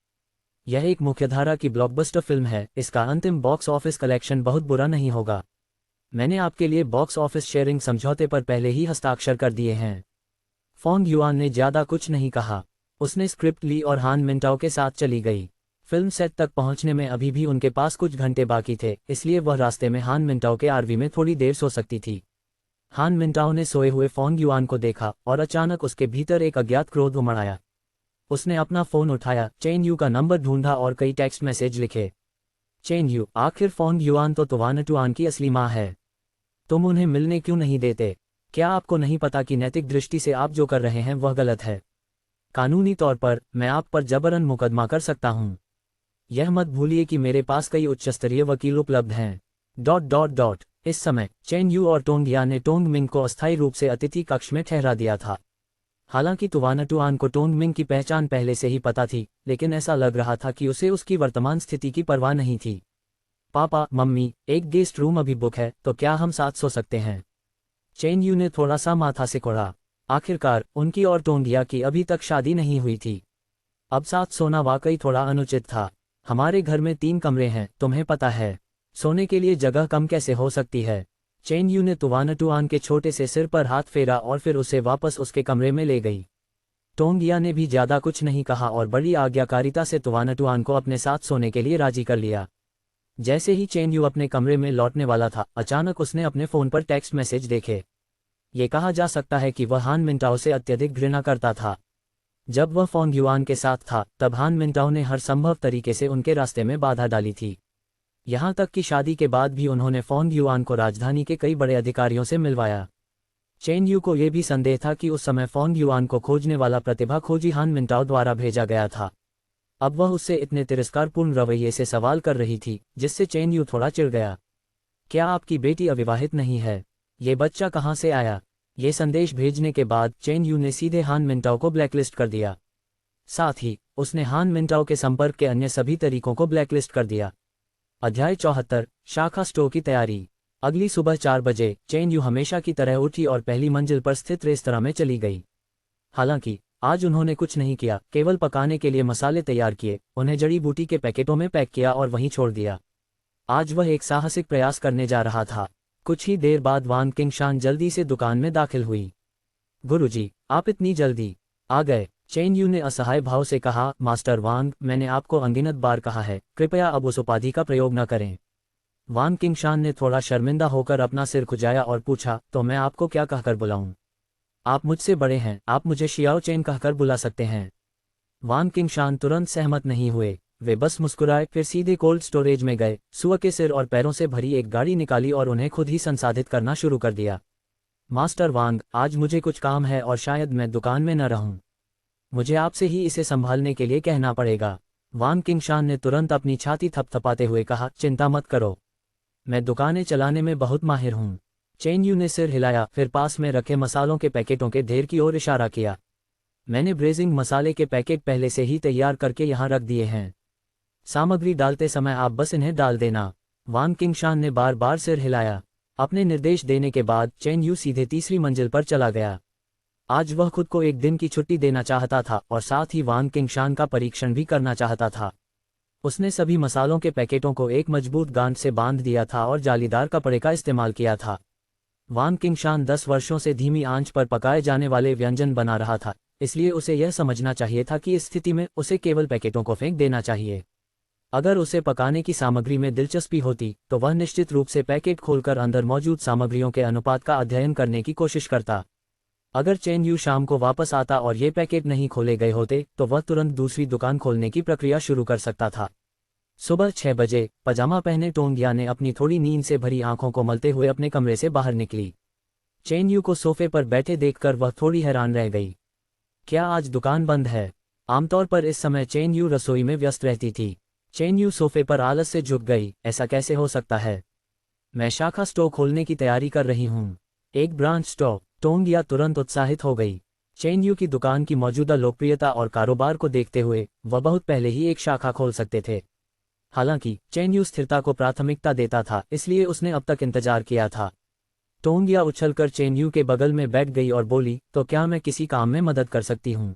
[SPEAKER 1] यह एक मुख्यधारा की ब्लॉकबस्टर फिल्म है, इसका अंतिम बॉक्स ऑफिस कलेक्शन बहुत बुरा नहीं होगा। मैंने आपके लिए बॉक्स ऑफिस शेयरिंग समझौते पर पहले ही हस्ताक्षर कर दिए हैं। फोंग युआन ने ज्यादा कुछ नहीं कहा। उसने स्क्रिप्ट ली और हान मिंटाओ के साथ चली गई। फिल्म सेट तक पहुंचने में अभी भी उनके पास कुछ घंटे बाकी थे, इसलिए वह रास्ते में हान मिंटाओ के आरवी में थोड़ी देर सो सकती थी। हान मिंटाओ ने सोए हुए फोंग युआन को देखा और अचानक उसके भीतर एक अज्ञात क्रोध उमड़ आया। उसने अपना फोन उठाया, चेन यू का नंबर ढूंढा और कई टेक्स्ट मैसेज लिखे। चेन यू, आखिर फोंग युआन तो तुवानटुआन की असली माँ है। तुम उन्हें मिलने क्यों नहीं देते? क्या आपको नहीं पता कि नैतिक दृष्टि से आप जो कर रहे हैं वह गलत है? कानूनी तौर पर मैं आप पर जबरन मुकदमा कर सकता हूं। यह मत भूलिए कि मेरे पास कई उच्चस्तरीय वकील उपलब्ध हैं। इस समय चेन यू और टोंग या ने टोंग मिंग को अस्थायी रूप से अतिथि कक्ष में ठहरा दिया था। हालांकि तुवानटुआन को टोंग मिंग की पहचान पहले से ही पता थी, लेकिन ऐसा लग रहा था कि उसे उसकी वर्तमान स्थिति की परवाह नहीं थी। पापा, मम्मी, एक गेस्ट रूम अभी बुक है, तो क्या हम साथ सो सकते हैं? चेन यू ने थोड़ा सा माथा सिकोड़ा। आखिरकार उनकी और टोंगिया की अभी तक शादी नहीं हुई थी। अब साथ सोना वाकई थोड़ा अनुचित था। हमारे घर में 3 कमरे हैं, तुम्हें पता है। सोने के लिए जगह कम कैसे हो सकती है? चेन यू ने तुवानटुआन के छोटे से सिर पर हाथ फेरा और फिर उसे वापस उसके कमरे में ले गई। टोंगिया ने भी ज्यादा कुछ नहीं कहा और बड़ी आज्ञाकारिता से तुवानटुआन को अपने साथ सोने के लिए राजी कर लिया। जैसे ही चेन यू अपने कमरे में लौटने वाला था, अचानक उसने अपने फोन पर टेक्स्ट मैसेज देखे। ये कहा जा सकता है कि वह हान मिंटाओ से अत्यधिक घृणा करता था। जब वह फोंग युआन के साथ था, तब हान मिंटाओ ने हर संभव तरीके से उनके रास्ते में बाधा डाली थी। यहां तक कि शादी के बाद भी उन्होंने फोंग युआन को राजधानी के कई बड़े अधिकारियों से मिलवाया। चेन यू को यह भी संदेह था कि उस समय फोंग युआन को खोजने वाला प्रतिभा खोजी हान मिंटाओ द्वारा भेजा गया था। अब वह उससे इतने तिरस्कारपूर्ण रवैये से सवाल कर रही थी, जिससे चेन यू थोड़ा चिढ़ गया। क्या आपकी बेटी अविवाहित नहीं है? ये बच्चा कहाँ से आया? ये संदेश भेजने के बाद चेन यू ने सीधे हान मिंटाओ को ब्लैकलिस्ट कर दिया। साथ ही उसने हान मिंटाओ के संपर्क के अन्य सभी तरीकों को ब्लैकलिस्ट कर दिया। अध्याय 74, शाखा स्टोर की तैयारी। अगली सुबह 4 बजे चेन यू हमेशा की तरह उठी और पहली मंजिल पर स्थित रेस्तरां में चली गई। हालांकि आज उन्होंने कुछ नहीं किया, केवल पकाने के लिए मसाले तैयार किए, उन्हें जड़ी बूटी के पैकेटों में पैक किया और वहीं छोड़ दिया। आज वह एक साहसिक प्रयास करने जा रहा था। कुछ ही देर बाद वांग किंगशान जल्दी से दुकान में दाखिल हुई। गुरुजी, आप इतनी जल्दी आ गए? चेन यू ने असहाय भाव से कहा, मास्टर वांग, मैंने आपको अनगिनत बार कहा है, कृपया अब उस उपाधि का प्रयोग न करें। वांग किंगशान ने थोड़ा शर्मिंदा होकर अपना सिर खुजाया और पूछा, तो मैं आपको क्या कहकर बुलाऊं? आप मुझसे बड़े हैं, आप मुझे शियाओ चेन कहकर बुला सकते हैं। वांग किंगशान तुरंत सहमत नहीं हुए। वे बस मुस्कुराए, फिर सीधे कोल्ड स्टोरेज में गए, सुअ के सिर और पैरों से भरी एक गाड़ी निकाली और उन्हें खुद ही संसाधित करना शुरू कर दिया। मास्टर वांग, आज मुझे कुछ काम है और शायद मैं दुकान में न रहूं। मुझे आपसे ही इसे संभालने के लिए कहना पड़ेगा। वांग किंगशान ने तुरंत अपनी छाती थपथपाते हुए कहा, चिंता मत करो, मैं दुकानें चलाने में बहुत माहिर हूं। चेन यू ने सिर हिलाया, फिर पास में रखे मसालों के पैकेटों के ढेर की ओर इशारा किया। मैंने ब्रेजिंग मसाले के पैकेट पहले से ही तैयार करके यहाँ रख दिए हैं। सामग्री डालते समय आप बस इन्हें डाल देना। वांग किंगशान ने बार बार सिर हिलाया। अपने निर्देश देने के बाद चेन यू सीधे तीसरी मंजिल पर चला गया। आज वह खुद को एक दिन की छुट्टी देना चाहता था और साथ ही वांग किंगशान का परीक्षण भी करना चाहता था। उसने सभी मसालों के पैकेटों को एक मजबूत गांठ से बांध दिया था और जालीदार कपड़े का इस्तेमाल किया था। वांग किंगशान 10 वर्षों से धीमी आंच पर पकाए जाने वाले व्यंजन बना रहा था, इसलिए उसे यह समझना चाहिए था कि इस स्थिति में उसे केवल पैकेटों को फेंक देना चाहिए। अगर उसे पकाने की सामग्री में दिलचस्पी होती तो वह निश्चित रूप से पैकेट खोलकर अंदर मौजूद सामग्रियों के अनुपात का अध्ययन करने की कोशिश करता। अगर चेन यू शाम को वापस आता और ये पैकेट नहीं खोले गए होते तो वह तुरंत दूसरी दुकान खोलने की प्रक्रिया शुरू कर सकता था। सुबह 6 बजे पजामा पहने टोंगिया ने अपनी थोड़ी नींद से भरी आंखों को मलते हुए अपने कमरे से बाहर निकली। चेन यू को सोफे पर बैठे देखकर वह थोड़ी हैरान रह गई। क्या आज दुकान बंद है? आमतौर पर इस समय चेन यू रसोई में व्यस्त रहती थी। चेन यू सोफे पर आलस से झुक गई। ऐसा कैसे हो सकता है? मैं शाखा स्टोर खोलने की तैयारी कर रही हूँ। एक ब्रांच स्टोर। टोंगिया तुरंत उत्साहित हो गई। चेन यू की दुकान की मौजूदा लोकप्रियता और कारोबार को देखते हुए वह बहुत पहले ही एक शाखा खोल सकते थे। हालांकि चेन यू स्थिरता को प्राथमिकता देता था, इसलिए उसने अब तक इंतजार किया था। टोंगिया उछलकर चेन यू के बगल में बैठ गई और बोली, तो क्या मैं किसी काम में मदद कर सकती हूँ?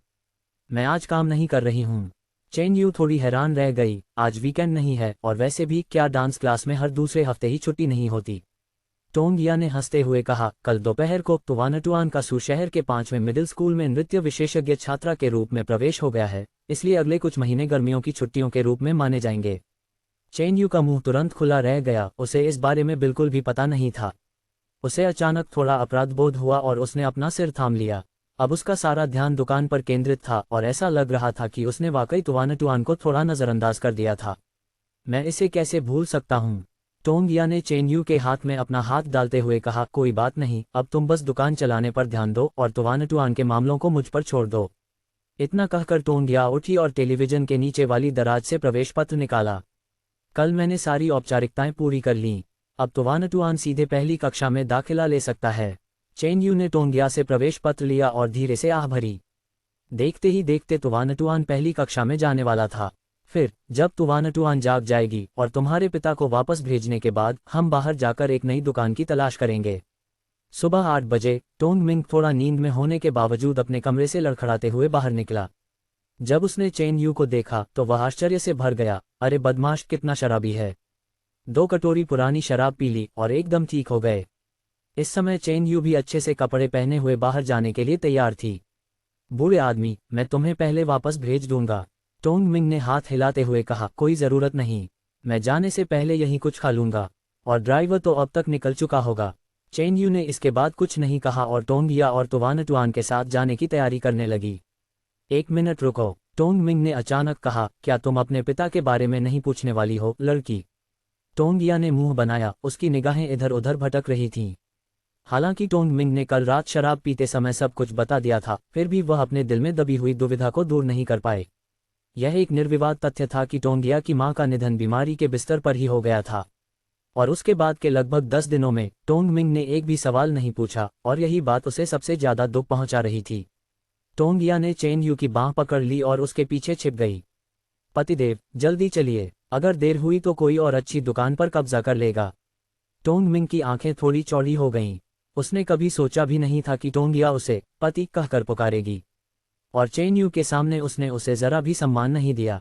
[SPEAKER 1] मैं आज काम नहीं कर रही हूँ। चेन यू थोड़ी हैरान रह गई। आज वीकेंड नहीं है और वैसे भी क्या डांस क्लास में हर दूसरे हफ्ते ही छुट्टी नहीं होती? टोंगिया ने हंसते हुए कहा, कल दोपहर को तुवानटुआन का सू शहर के 5वें मिडिल स्कूल में नृत्य विशेषज्ञ छात्रा के रूप में प्रवेश हो गया है, इसलिए अगले कुछ महीने गर्मियों की छुट्टियों के रूप में माने जाएंगे। चेन यू का मुंह तुरंत खुला रह गया। उसे इस बारे में बिल्कुल भी पता नहीं था। उसे अचानक थोड़ा अपराध बोध हुआ और उसने अपना सिर थाम लिया। अब उसका सारा ध्यान दुकान पर केंद्रित था और ऐसा लग रहा था कि उसने वाकई तुवानटुआन को थोड़ा नज़रअंदाज कर दिया था। मैं इसे कैसे भूल सकता हूँ? टोंगिया ने चेन यू के हाथ में अपना हाथ डालते हुए कहा, कोई बात नहीं, अब तुम बस दुकान चलाने पर ध्यान दो और तुवानटुआन के मामलों को मुझ पर छोड़ दो। इतना कहकर टोंगिया उठी और टेलीविजन के नीचे वाली दराज से प्रवेश पत्र निकाला। कल मैंने सारी औपचारिकताएं पूरी कर लीं। अब तुवानटुआन सीधे पहली कक्षा में दाखिला ले सकता है। चेन यू ने टोंगिया से प्रवेश पत्र लिया और धीरे से आह भरी। देखते ही देखते तुवानटुआन पहली कक्षा में जाने वाला था। फिर जब तुवानटुआन जाग जाएगी और तुम्हारे पिता को वापस भेजने के बाद हम बाहर जाकर एक नई दुकान की तलाश करेंगे। सुबह 8 बजे टोंग मिंग थोड़ा नींद में होने के बावजूद अपने कमरे से लड़खड़ाते हुए बाहर निकला। जब उसने चेन यू को देखा तो वह आश्चर्य से भर गया। अरे बदमाश, कितना शराबी है! 2 कटोरी पुरानी शराब पी ली और एकदम ठीक हो गए। इस समय चेन यू भी अच्छे से कपड़े पहने हुए बाहर जाने के लिए तैयार थी। बूढ़े आदमी, मैं तुम्हें पहले वापस भेज दूंगा। टोंग मिंग ने हाथ हिलाते हुए कहा, कोई ज़रूरत नहीं, मैं जाने से पहले यहीं कुछ खा लूंगा और ड्राइवर तो अब तक निकल चुका होगा। चेन यू ने इसके बाद कुछ नहीं कहा और टोंगिया और तुवानटुआन के साथ जाने की तैयारी करने लगी। 1 मिनट रुको, टोंग मिंग ने अचानक कहा, क्या तुम अपने पिता के बारे में नहीं पूछने वाली हो, लड़की? टोंगिया ने मुंह बनाया। उसकी निगाहें इधर उधर भटक रही थीं। हालांकि टोंग मिंग ने कल रात शराब पीते समय सब कुछ बता दिया था, फिर भी वह अपने दिल में दबी हुई दुविधा को दूर नहीं कर पाए। यह एक निर्विवाद तथ्य था कि टोंगिया की मां का निधन बीमारी के बिस्तर पर ही हो गया था और उसके बाद के लगभग 10 दिनों में टोंग मिंग ने एक भी सवाल नहीं पूछा और यही बात उसे सबसे ज्यादा दुख पहुंचा रही थी। टोंगिया ने चेन यू की बांह पकड़ ली और उसके पीछे छिप गई। पतिदेव, जल्दी चलिए, अगर देर हुई तो कोई और अच्छी दुकान पर कब्जा कर लेगा। टोंग मिंग की आंखें थोड़ी चौड़ी हो गईं। उसने कभी सोचा भी नहीं था कि टोंगिया उसे पति कहकर पुकारेगी और चेन यू के सामने उसने उसे जरा भी सम्मान नहीं दिया।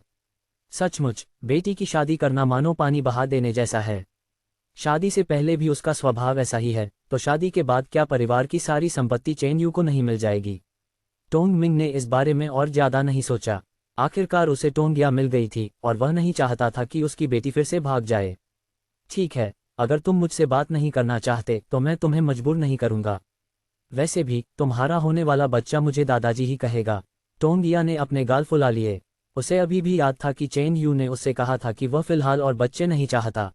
[SPEAKER 1] सचमुच बेटी की शादी करना मानो पानी बहा देने जैसा है। शादी से पहले भी उसका स्वभाव ऐसा ही है, तो शादी के बाद क्या परिवार की सारी संपत्ति चेन यू को नहीं मिल जाएगी? टोंग मिंग ने इस बारे में और ज्यादा नहीं सोचा। आखिरकार उसे टोंगिया मिल गई थी और वह नहीं चाहता था कि उसकी बेटी फिर से भाग जाए। ठीक है, अगर तुम मुझसे बात नहीं करना चाहते तो मैं तुम्हें मजबूर नहीं करूंगा। वैसे भी तुम्हारा होने वाला बच्चा मुझे दादाजी ही कहेगा। टोंगिया ने अपने गाल फुला लिए। उसे अभी भी याद था कि चेन यू ने उससे कहा था कि वह फिलहाल और बच्चे नहीं चाहता।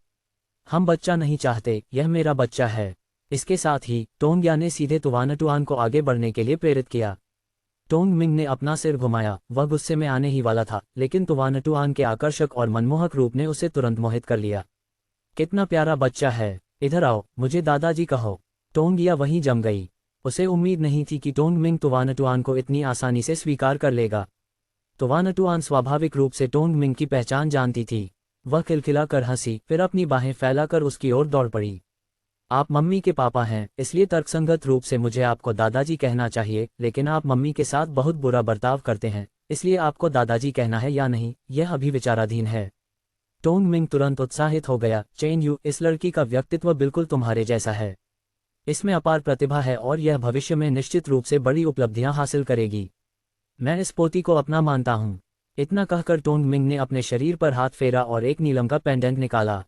[SPEAKER 1] हम बच्चा नहीं चाहते, यह मेरा बच्चा है। इसके साथ ही टोंगिया ने सीधे तुवानटुआन को आगे बढ़ने के लिए प्रेरित किया। टोंग मिंग ने अपना सिर घुमाया। वह गुस्से में आने ही वाला था, लेकिन तुवानटुआन के आकर्षक और मनमोहक रूप ने उसे तुरंत मोहित कर लिया। कितना प्यारा बच्चा है, इधर आओ, मुझे दादाजी कहो। टोंगिया वहीं जम गई। उसे उम्मीद नहीं थी कि टोंग मिंग तुवानटुआन को इतनी आसानी से स्वीकार कर लेगा। तुवानटुआन स्वाभाविक रूप से टोंग मिंग की पहचान जानती थी। वह खिलखिला कर हंसी, फिर अपनी बाहें फैलाकर उसकी ओर दौड़ पड़ी। आप मम्मी के पापा हैं, इसलिए तर्कसंगत रूप से मुझे आपको दादाजी कहना चाहिए, लेकिन आप मम्मी के साथ बहुत बुरा बर्ताव करते हैं, इसलिए आपको दादाजी कहना है या नहीं, यह अभी विचाराधीन है। टोंग मिंग तुरंत उत्साहित हो गया। चेन यू, इस लड़की का व्यक्तित्व बिल्कुल तुम्हारे जैसा है। इसमें अपार प्रतिभा है और यह भविष्य में निश्चित रूप से बड़ी उपलब्धियां हासिल करेगी। मैं इस पोती को अपना मानता हूँ। इतना कहकर टोंग मिंग ने अपने शरीर पर हाथ फेरा और एक नीलम का पेंडेंट निकाला।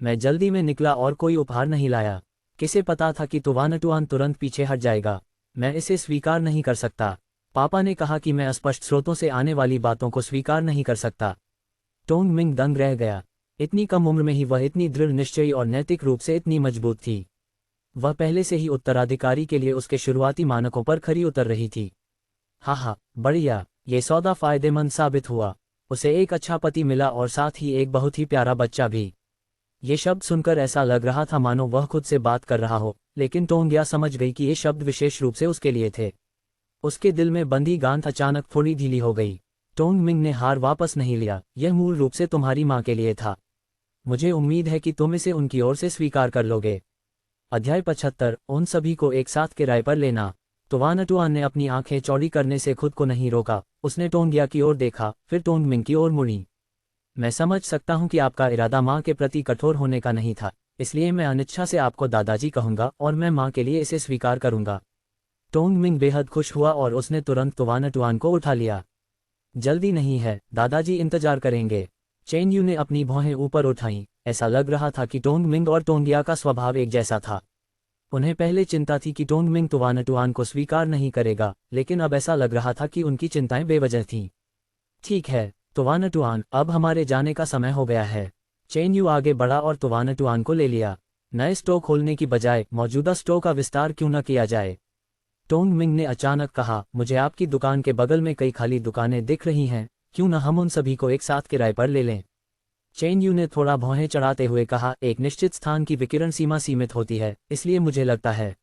[SPEAKER 1] मैं जल्दी में निकला और कोई उपहार नहीं लाया। किसे पता था कि तुवानटुआन तुरंत पीछे हट जाएगा। मैं इसे स्वीकार नहीं कर सकता। पापा ने कहा कि मैं अस्पष्ट स्रोतों से आने वाली बातों को स्वीकार नहीं कर सकता। टोंग मिंग दंग रह गया। इतनी कम उम्र में ही वह इतनी दृढ़ निश्चयी और नैतिक रूप से इतनी मजबूत थी। वह पहले से ही उत्तराधिकारी के लिए उसके शुरुआती मानकों पर खरी उतर रही थी। हाँ, बढ़िया, ये सौदा फायदेमंद साबित हुआ। उसे एक अच्छा पति मिला और साथ ही एक बहुत ही प्यारा बच्चा भी। ये शब्द सुनकर ऐसा लग रहा था मानो वह खुद से बात कर रहा हो, लेकिन टोंगिया समझ गई कि ये शब्द विशेष रूप से उसके लिए थे। उसके दिल में बंधी गांठ अचानक थोड़ी ढीली हो गई। टोंग मिंग ने हार वापस नहीं लिया। यह मूल रूप से तुम्हारी माँ के लिए था। मुझे उम्मीद है कि तुम इसे उनकी ओर से स्वीकार कर लोगे। अध्याय 75। उन सभी को एक साथ किराए पर लेना। तुवानटुआन ने अपनी आंखें चौड़ी करने से खुद को नहीं रोका। उसने टोंगिया की ओर देखा, फिर टोंग मिंग की ओर मुड़ी। मैं समझ सकता हूं कि आपका इरादा माँ के प्रति कठोर होने का नहीं था, इसलिए मैं अनिच्छा से आपको दादाजी कहूंगा और मैं माँ के लिए इसे स्वीकार करूंगा। टोंग मिंग बेहद खुश हुआ और उसने तुरंत तुवानटुआन को उठा लिया। जल्दी नहीं है, दादाजी इंतजार करेंगे। चेन यू ने अपनी भौहें ऊपर उठाईं। ऐसा लग रहा था कि टोंग मिंग और टोंगिया का स्वभाव एक जैसा था। उन्हें पहले चिंता थी कि टोंग मिंग तुवानटुआन को स्वीकार नहीं करेगा, लेकिन अब ऐसा लग रहा था कि उनकी चिंताएं बेवजह थीं। ठीक है तुवानटुआन, अब हमारे जाने का समय हो गया है। चेन यू आगे बढ़ा और तुवानटुआन को ले लिया। नए स्टोर खोलने की बजाय मौजूदा स्टोर का विस्तार क्यों न किया जाए? टोंग मिंग ने अचानक कहा, मुझे आपकी दुकान के बगल में कई खाली दुकानें दिख रही हैं, क्यों न हम उन सभी को एक साथ किराए पर ले लें? चेन यू ने थोड़ा भौहें चढ़ाते हुए कहा, एक निश्चित स्थान की विकिरण सीमा सीमित होती है, इसलिए मुझे लगता है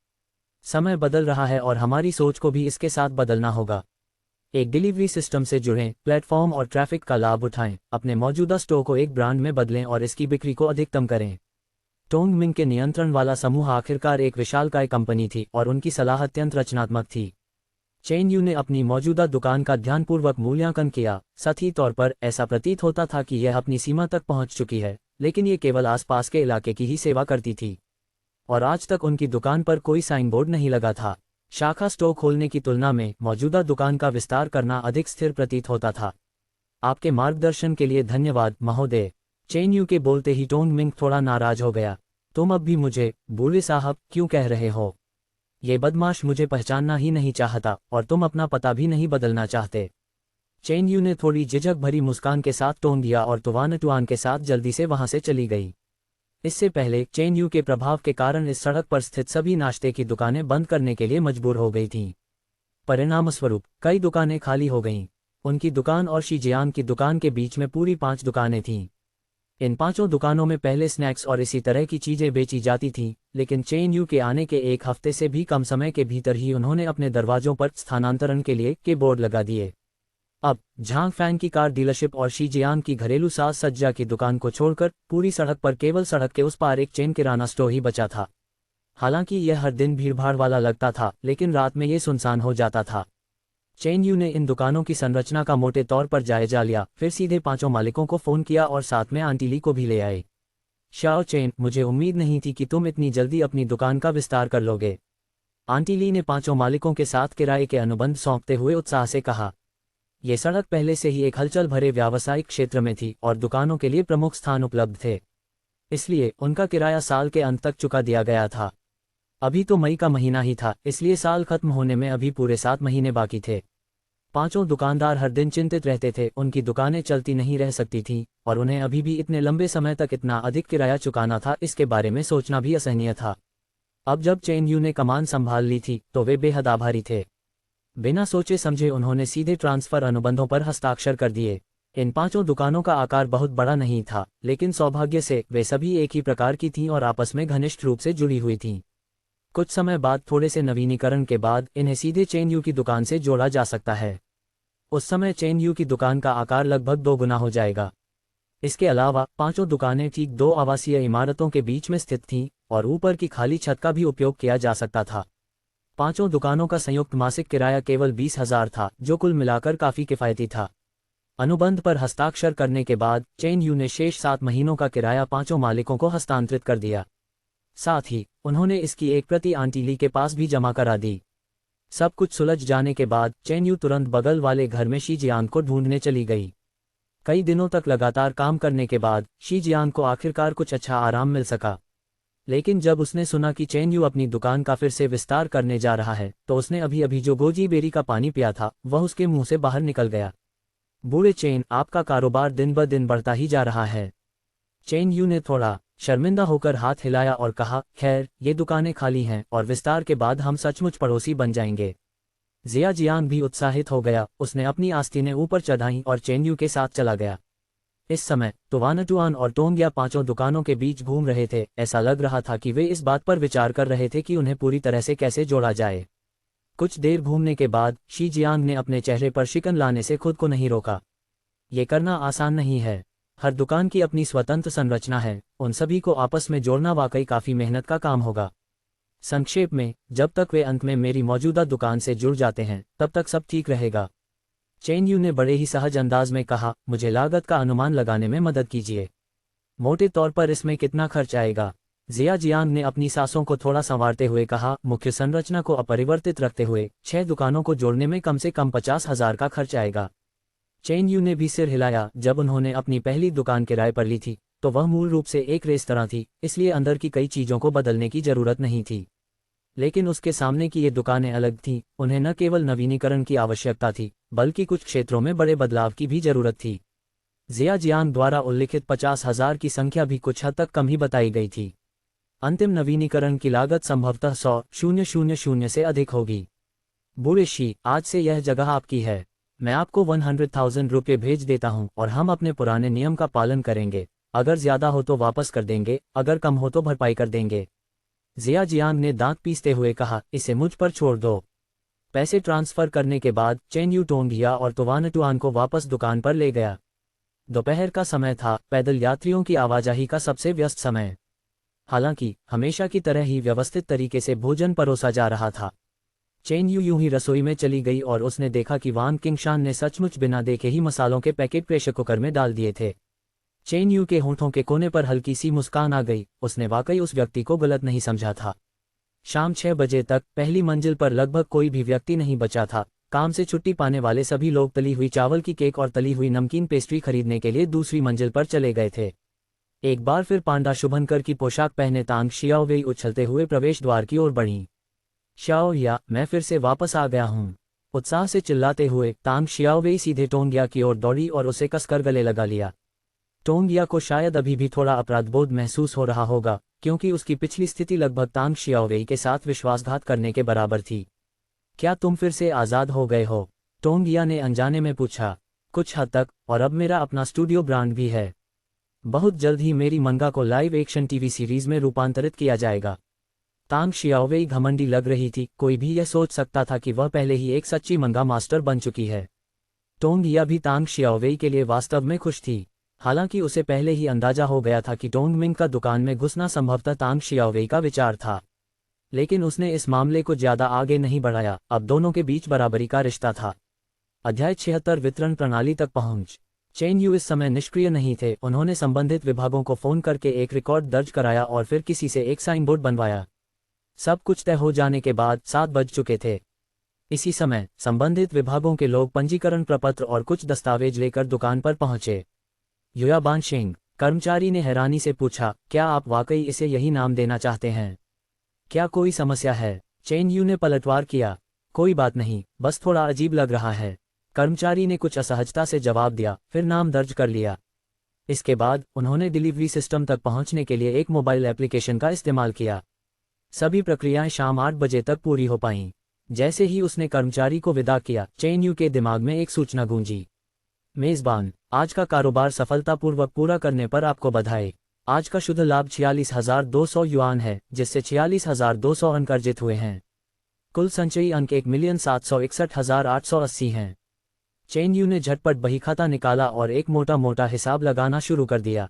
[SPEAKER 1] समय बदल रहा है और हमारी सोच को भी इसके साथ बदलना होगा। एक डिलीवरी सिस्टम से जुड़ें, प्लेटफॉर्म और ट्रैफिक का लाभ उठाएं, अपने मौजूदा स्टोर को एक ब्रांड में बदलें और इसकी बिक्री को अधिकतम करें। टोंग मिंग के नियंत्रण वाला समूह आखिरकार एक विशालकाय कंपनी थी और उनकी सलाह अत्यंत रचनात्मक थी। चेन यू ने अपनी मौजूदा दुकान का ध्यानपूर्वक मूल्यांकन किया। सतही तौर पर ऐसा प्रतीत होता था कि यह अपनी सीमा तक पहुंच चुकी है, लेकिन ये केवल आसपास के इलाके की ही सेवा करती थी और आज तक उनकी दुकान पर कोई साइन बोर्ड नहीं लगा था। शाखा स्टोर खोलने की तुलना में मौजूदा दुकान का विस्तार करना अधिक स्थिर प्रतीत होता था। आपके मार्गदर्शन के लिए धन्यवाद महोदय। चेन यू के बोलते ही टोंग मिंग थोड़ा नाराज हो गया। तुम अब भी मुझे बूढ़े साहब क्यों कह रहे हो? ये बदमाश मुझे पहचानना ही नहीं चाहता और तुम अपना पता भी नहीं बदलना चाहते। चेन यू ने थोड़ी झिझक भरी मुस्कान के साथ टोन दिया और तुवानटुआन के साथ जल्दी से वहां से चली गई। इससे पहले चेन यू के प्रभाव के कारण इस सड़क पर स्थित सभी नाश्ते की दुकानें बंद करने के लिए मजबूर हो गई थीं। परिणामस्वरूप कई दुकानें खाली हो गईं। उनकी दुकान और शीजियान की दुकान के बीच में पूरी 5 दुकानें थीं। इन 5 दुकानों में पहले स्नैक्स और इसी तरह की चीजें बेची जाती थीं, लेकिन चेन यू के आने के एक हफ्ते से भी कम समय के भीतर ही उन्होंने अपने दरवाजों पर स्थानांतरण के लिए के बोर्ड लगा दिए। अब झांग फैन की कार डीलरशिप और शीजियान की घरेलू साज सज्जा की दुकान को छोड़कर पूरी सड़क पर केवल सड़क के उस पार एक चेन किराना स्टोर ही बचा था। हालांकि यह हर दिन भीड़भाड़ वाला लगता था, लेकिन रात में ये सुनसान हो जाता था। चेन यू ने इन दुकानों की संरचना का मोटे तौर पर जायजा लिया, फिर सीधे 5 मालिकों को फोन किया और साथ में आंटी ली को भी ले आए। शाओ चेन, मुझे उम्मीद नहीं थी कि तुम इतनी जल्दी अपनी दुकान का विस्तार कर लोगे। आंटी ली ने 5 मालिकों के साथ किराए के अनुबंध सौंपते हुए उत्साह से कहा। ये सड़क पहले से ही एक हलचल भरे व्यावसायिक क्षेत्र में थी और दुकानों के लिए प्रमुख स्थान उपलब्ध थे, इसलिए उनका किराया साल के अंत तक चुका दिया गया था। अभी तो मई का महीना ही था, इसलिए साल खत्म होने में अभी पूरे 7 महीने बाकी थे। 5 दुकानदार हर दिन चिंतित रहते थे, उनकी दुकानें चलती नहीं रह सकती थीं और उन्हें अभी भी इतने लंबे समय तक इतना अधिक किराया चुकाना था, इसके बारे में सोचना भी असहनीय था। अब जब चेन यू ने कमान संभाल ली थी तो वे बेहद आभारी थे। बिना सोचे समझे उन्होंने सीधे ट्रांसफर अनुबंधों पर हस्ताक्षर कर दिए। इन 5 दुकानों का आकार बहुत बड़ा नहीं था, लेकिन सौभाग्य से वे सभी एक ही प्रकार की थीं और आपस में घनिष्ठ रूप से जुड़ी हुई थीं। कुछ समय बाद थोड़े से नवीनीकरण के बाद इन्हें सीधे चेन यू की दुकान से जोड़ा जा सकता है। उस समय चेन यू की दुकान का आकार लगभग 2 गुना हो जाएगा। इसके अलावा 5 दुकानें ठीक 2 आवासीय इमारतों के बीच में स्थित थीं और ऊपर की खाली छत का भी उपयोग किया जा सकता था। 5 दुकानों का संयुक्त मासिक किराया केवल 20,000 था, जो कुल मिलाकर काफी किफायती था। अनुबंध पर हस्ताक्षर करने के बाद चेन यू ने शेष 7 महीनों का किराया 5 मालिकों को हस्तांतरित कर दिया। साथ ही उन्होंने इसकी एक प्रति आंटी ली के पास भी जमा करा दी। सब कुछ सुलझ जाने के बाद चेन यू तुरंत बगल वाले घर में शी जियांग को ढूंढने चली गई। कई दिनों तक लगातार काम करने के बाद शी जियांग को आखिरकार कुछ अच्छा आराम मिल सका। लेकिन जब उसने सुना कि चेन यू अपनी दुकान का फिर से विस्तार करने जा रहा है, तो उसने अभी अभी जो गोजी बेरी का पानी पिया था वह उसके मुंह से बाहर निकल गया। बूढ़े चेन, आपका कारोबार दिन ब दिन बढ़ता ही जा रहा है। चेन यू ने थोड़ा शर्मिंदा होकर हाथ हिलाया और कहा, खैर ये दुकानें खाली हैं और विस्तार के बाद हम सचमुच पड़ोसी बन जाएंगे। जिया जियांग भी उत्साहित हो गया। उसने अपनी आस्तीनें ऊपर चढ़ाईं और चेन यू के साथ चला गया। इस समय टुवानटुआन और टोंगिया पांचों दुकानों के बीच घूम रहे थे। ऐसा लग रहा था कि वे इस बात पर विचार कर रहे थे कि उन्हें पूरी तरह से कैसे जोड़ा जाए। कुछ देर घूमने के बाद शी जियांग ने अपने चेहरे पर शिकन लाने से खुद को नहीं रोका। ये करना आसान नहीं है। हर दुकान की अपनी स्वतंत्र संरचना है, उन सभी को आपस में जोड़ना वाकई काफ़ी मेहनत का काम होगा। संक्षेप में, जब तक वे अंत में मेरी मौजूदा दुकान से जुड़ जाते हैं तब तक सब ठीक रहेगा। चेन यू ने बड़े ही सहज अंदाज में कहा, मुझे लागत का अनुमान लगाने में मदद कीजिए। मोटे तौर पर इसमें कितना खर्च आएगा? जिया जियांग ने अपनी सांसों को थोड़ा संवारते हुए कहा, मुख्य संरचना को अपरिवर्तित रखते हुए 6 दुकानों को जोड़ने में कम से कम 50,000 का खर्च आएगा। चेन यू ने भी सिर हिलाया। जब उन्होंने अपनी पहली दुकान किराए पर ली थी तो वह मूल रूप से एक रेस्तरां थी, इसलिए अंदर की कई चीज़ों को बदलने की ज़रूरत नहीं थी। लेकिन उसके सामने की ये दुकानें अलग थीं। उन्हें न केवल नवीनीकरण की आवश्यकता थी बल्कि कुछ क्षेत्रों में बड़े बदलाव की भी ज़रूरत थी। जिया जियांग द्वारा उल्लिखित 50,000 की संख्या भी कुछ हद तक कम ही बताई गई थी। अंतिम नवीनीकरण की लागत संभवतः 100,000 से अधिक होगी। बूढ़े शी, आज से यह जगह आपकी है। मैं आपको 100,000 रुपये भेज देता हूं और हम अपने पुराने नियम का पालन करेंगे। अगर ज्यादा हो तो वापस कर देंगे, अगर कम हो तो भरपाई कर देंगे। जिया जियांग ने दांत पीसते हुए कहा, इसे मुझ पर छोड़ दो। पैसे ट्रांसफर करने के बाद चेन यू टोंगिया और टुवानटुआन को वापस दुकान पर ले गया। दोपहर का समय था, पैदल यात्रियों की आवाजाही का सबसे व्यस्त समय। हालांकि हमेशा की तरह ही व्यवस्थित तरीके से भोजन परोसा जा रहा था। चेन यू यूं ही रसोई में चली गई और उसने देखा कि वान किंगशान ने सचमुच बिना देखे ही मसालों के पैकेट प्रेशर कुकर में डाल दिए थे। चेन यू के होंठों के कोने पर हल्की सी मुस्कान आ गई। उसने वाकई उस व्यक्ति को गलत नहीं समझा था। शाम 6 बजे तक पहली मंजिल पर लगभग कोई भी व्यक्ति नहीं बचा था। काम से छुट्टी पाने वाले सभी लोग तली हुई चावल की केक और तली हुई नमकीन पेस्ट्री खरीदने के लिए दूसरी मंजिल पर चले गए थे। एक बार फिर पांडा शुभंकर की पोशाक पहने तांग शियाओवेई उछलते हुए प्रवेश द्वार की ओर बढ़ी। शाओ या, मैं फिर से वापस आ गया हूँ। उत्साह से चिल्लाते हुए तांग शियाओवेई सीधे टोंगिया की ओर दौड़ी और उसे कसकर गले लगा लिया। टोंगिया को शायद अभी भी थोड़ा अपराधबोध महसूस हो रहा होगा, क्योंकि उसकी पिछली स्थिति लगभग तांग शियाओवेई के साथ विश्वासघात करने के बराबर थी। क्या तुम फिर से आज़ाद हो गए हो? टोंगिया ने अनजाने में पूछा। कुछ हद तक, और अब मेरा अपना स्टूडियो ब्रांड भी है। बहुत जल्द ही मेरी मंगा को लाइव एक्शन टीवी सीरीज में रूपांतरित किया जाएगा। तांग शियाओवेई घमंडी लग रही थी। कोई भी यह सोच सकता था कि वह पहले ही एक सच्ची मंगा मास्टर बन चुकी है। टोंगिया भी तांग शियाओवेई के लिए वास्तव में खुश थी। हालांकि उसे पहले ही अंदाजा हो गया था कि टोंगमिंग का दुकान में घुसना संभवतः तांग शियाओवेई का विचार था। लेकिन उसने इस मामले को ज्यादा आगे नहीं बढ़ाया। अब दोनों के बीच बराबरी का रिश्ता था। अध्याय 76 वितरण प्रणाली तक पहुंच। चेन यू इस समय निष्क्रिय नहीं थे। उन्होंने संबंधित विभागों को फोन करके एक रिकॉर्ड दर्ज कराया और फिर किसी से एक साइन बोर्ड बनवाया। सब कुछ तय हो जाने के बाद 7 बज चुके थे। इसी समय संबंधित विभागों के लोग पंजीकरण प्रपत्र और कुछ दस्तावेज लेकर दुकान पर पहुंचे। युयाबान शिंग, कर्मचारी ने हैरानी से पूछा, क्या आप वाकई इसे यही नाम देना चाहते हैं? क्या कोई समस्या है? चेन यू ने पलटवार किया। कोई बात नहीं, बस थोड़ा अजीब लग रहा है। कर्मचारी ने कुछ असहजता से जवाब दिया, फिर नाम दर्ज कर लिया। इसके बाद उन्होंने डिलीवरी सिस्टम तक पहुंचने के लिए एक मोबाइल एप्लीकेशन का इस्तेमाल किया। सभी प्रक्रियाएं शाम 8 बजे तक पूरी हो पाईं। जैसे ही उसने कर्मचारी को विदा किया, चेन यू के दिमाग में एक सूचना गूंजी। मेजबान, आज का कारोबार सफलतापूर्वक पूरा करने पर आपको बधाई। आज का शुद्ध लाभ 46,200 युआन है, जिससे 46,200 अंक अर्जित हुए हैं। कुल संचयी अंक 1,761,880 हैं। चेन यू ने झटपट बहीखाता निकाला और एक मोटा मोटा हिसाब लगाना शुरू कर दिया।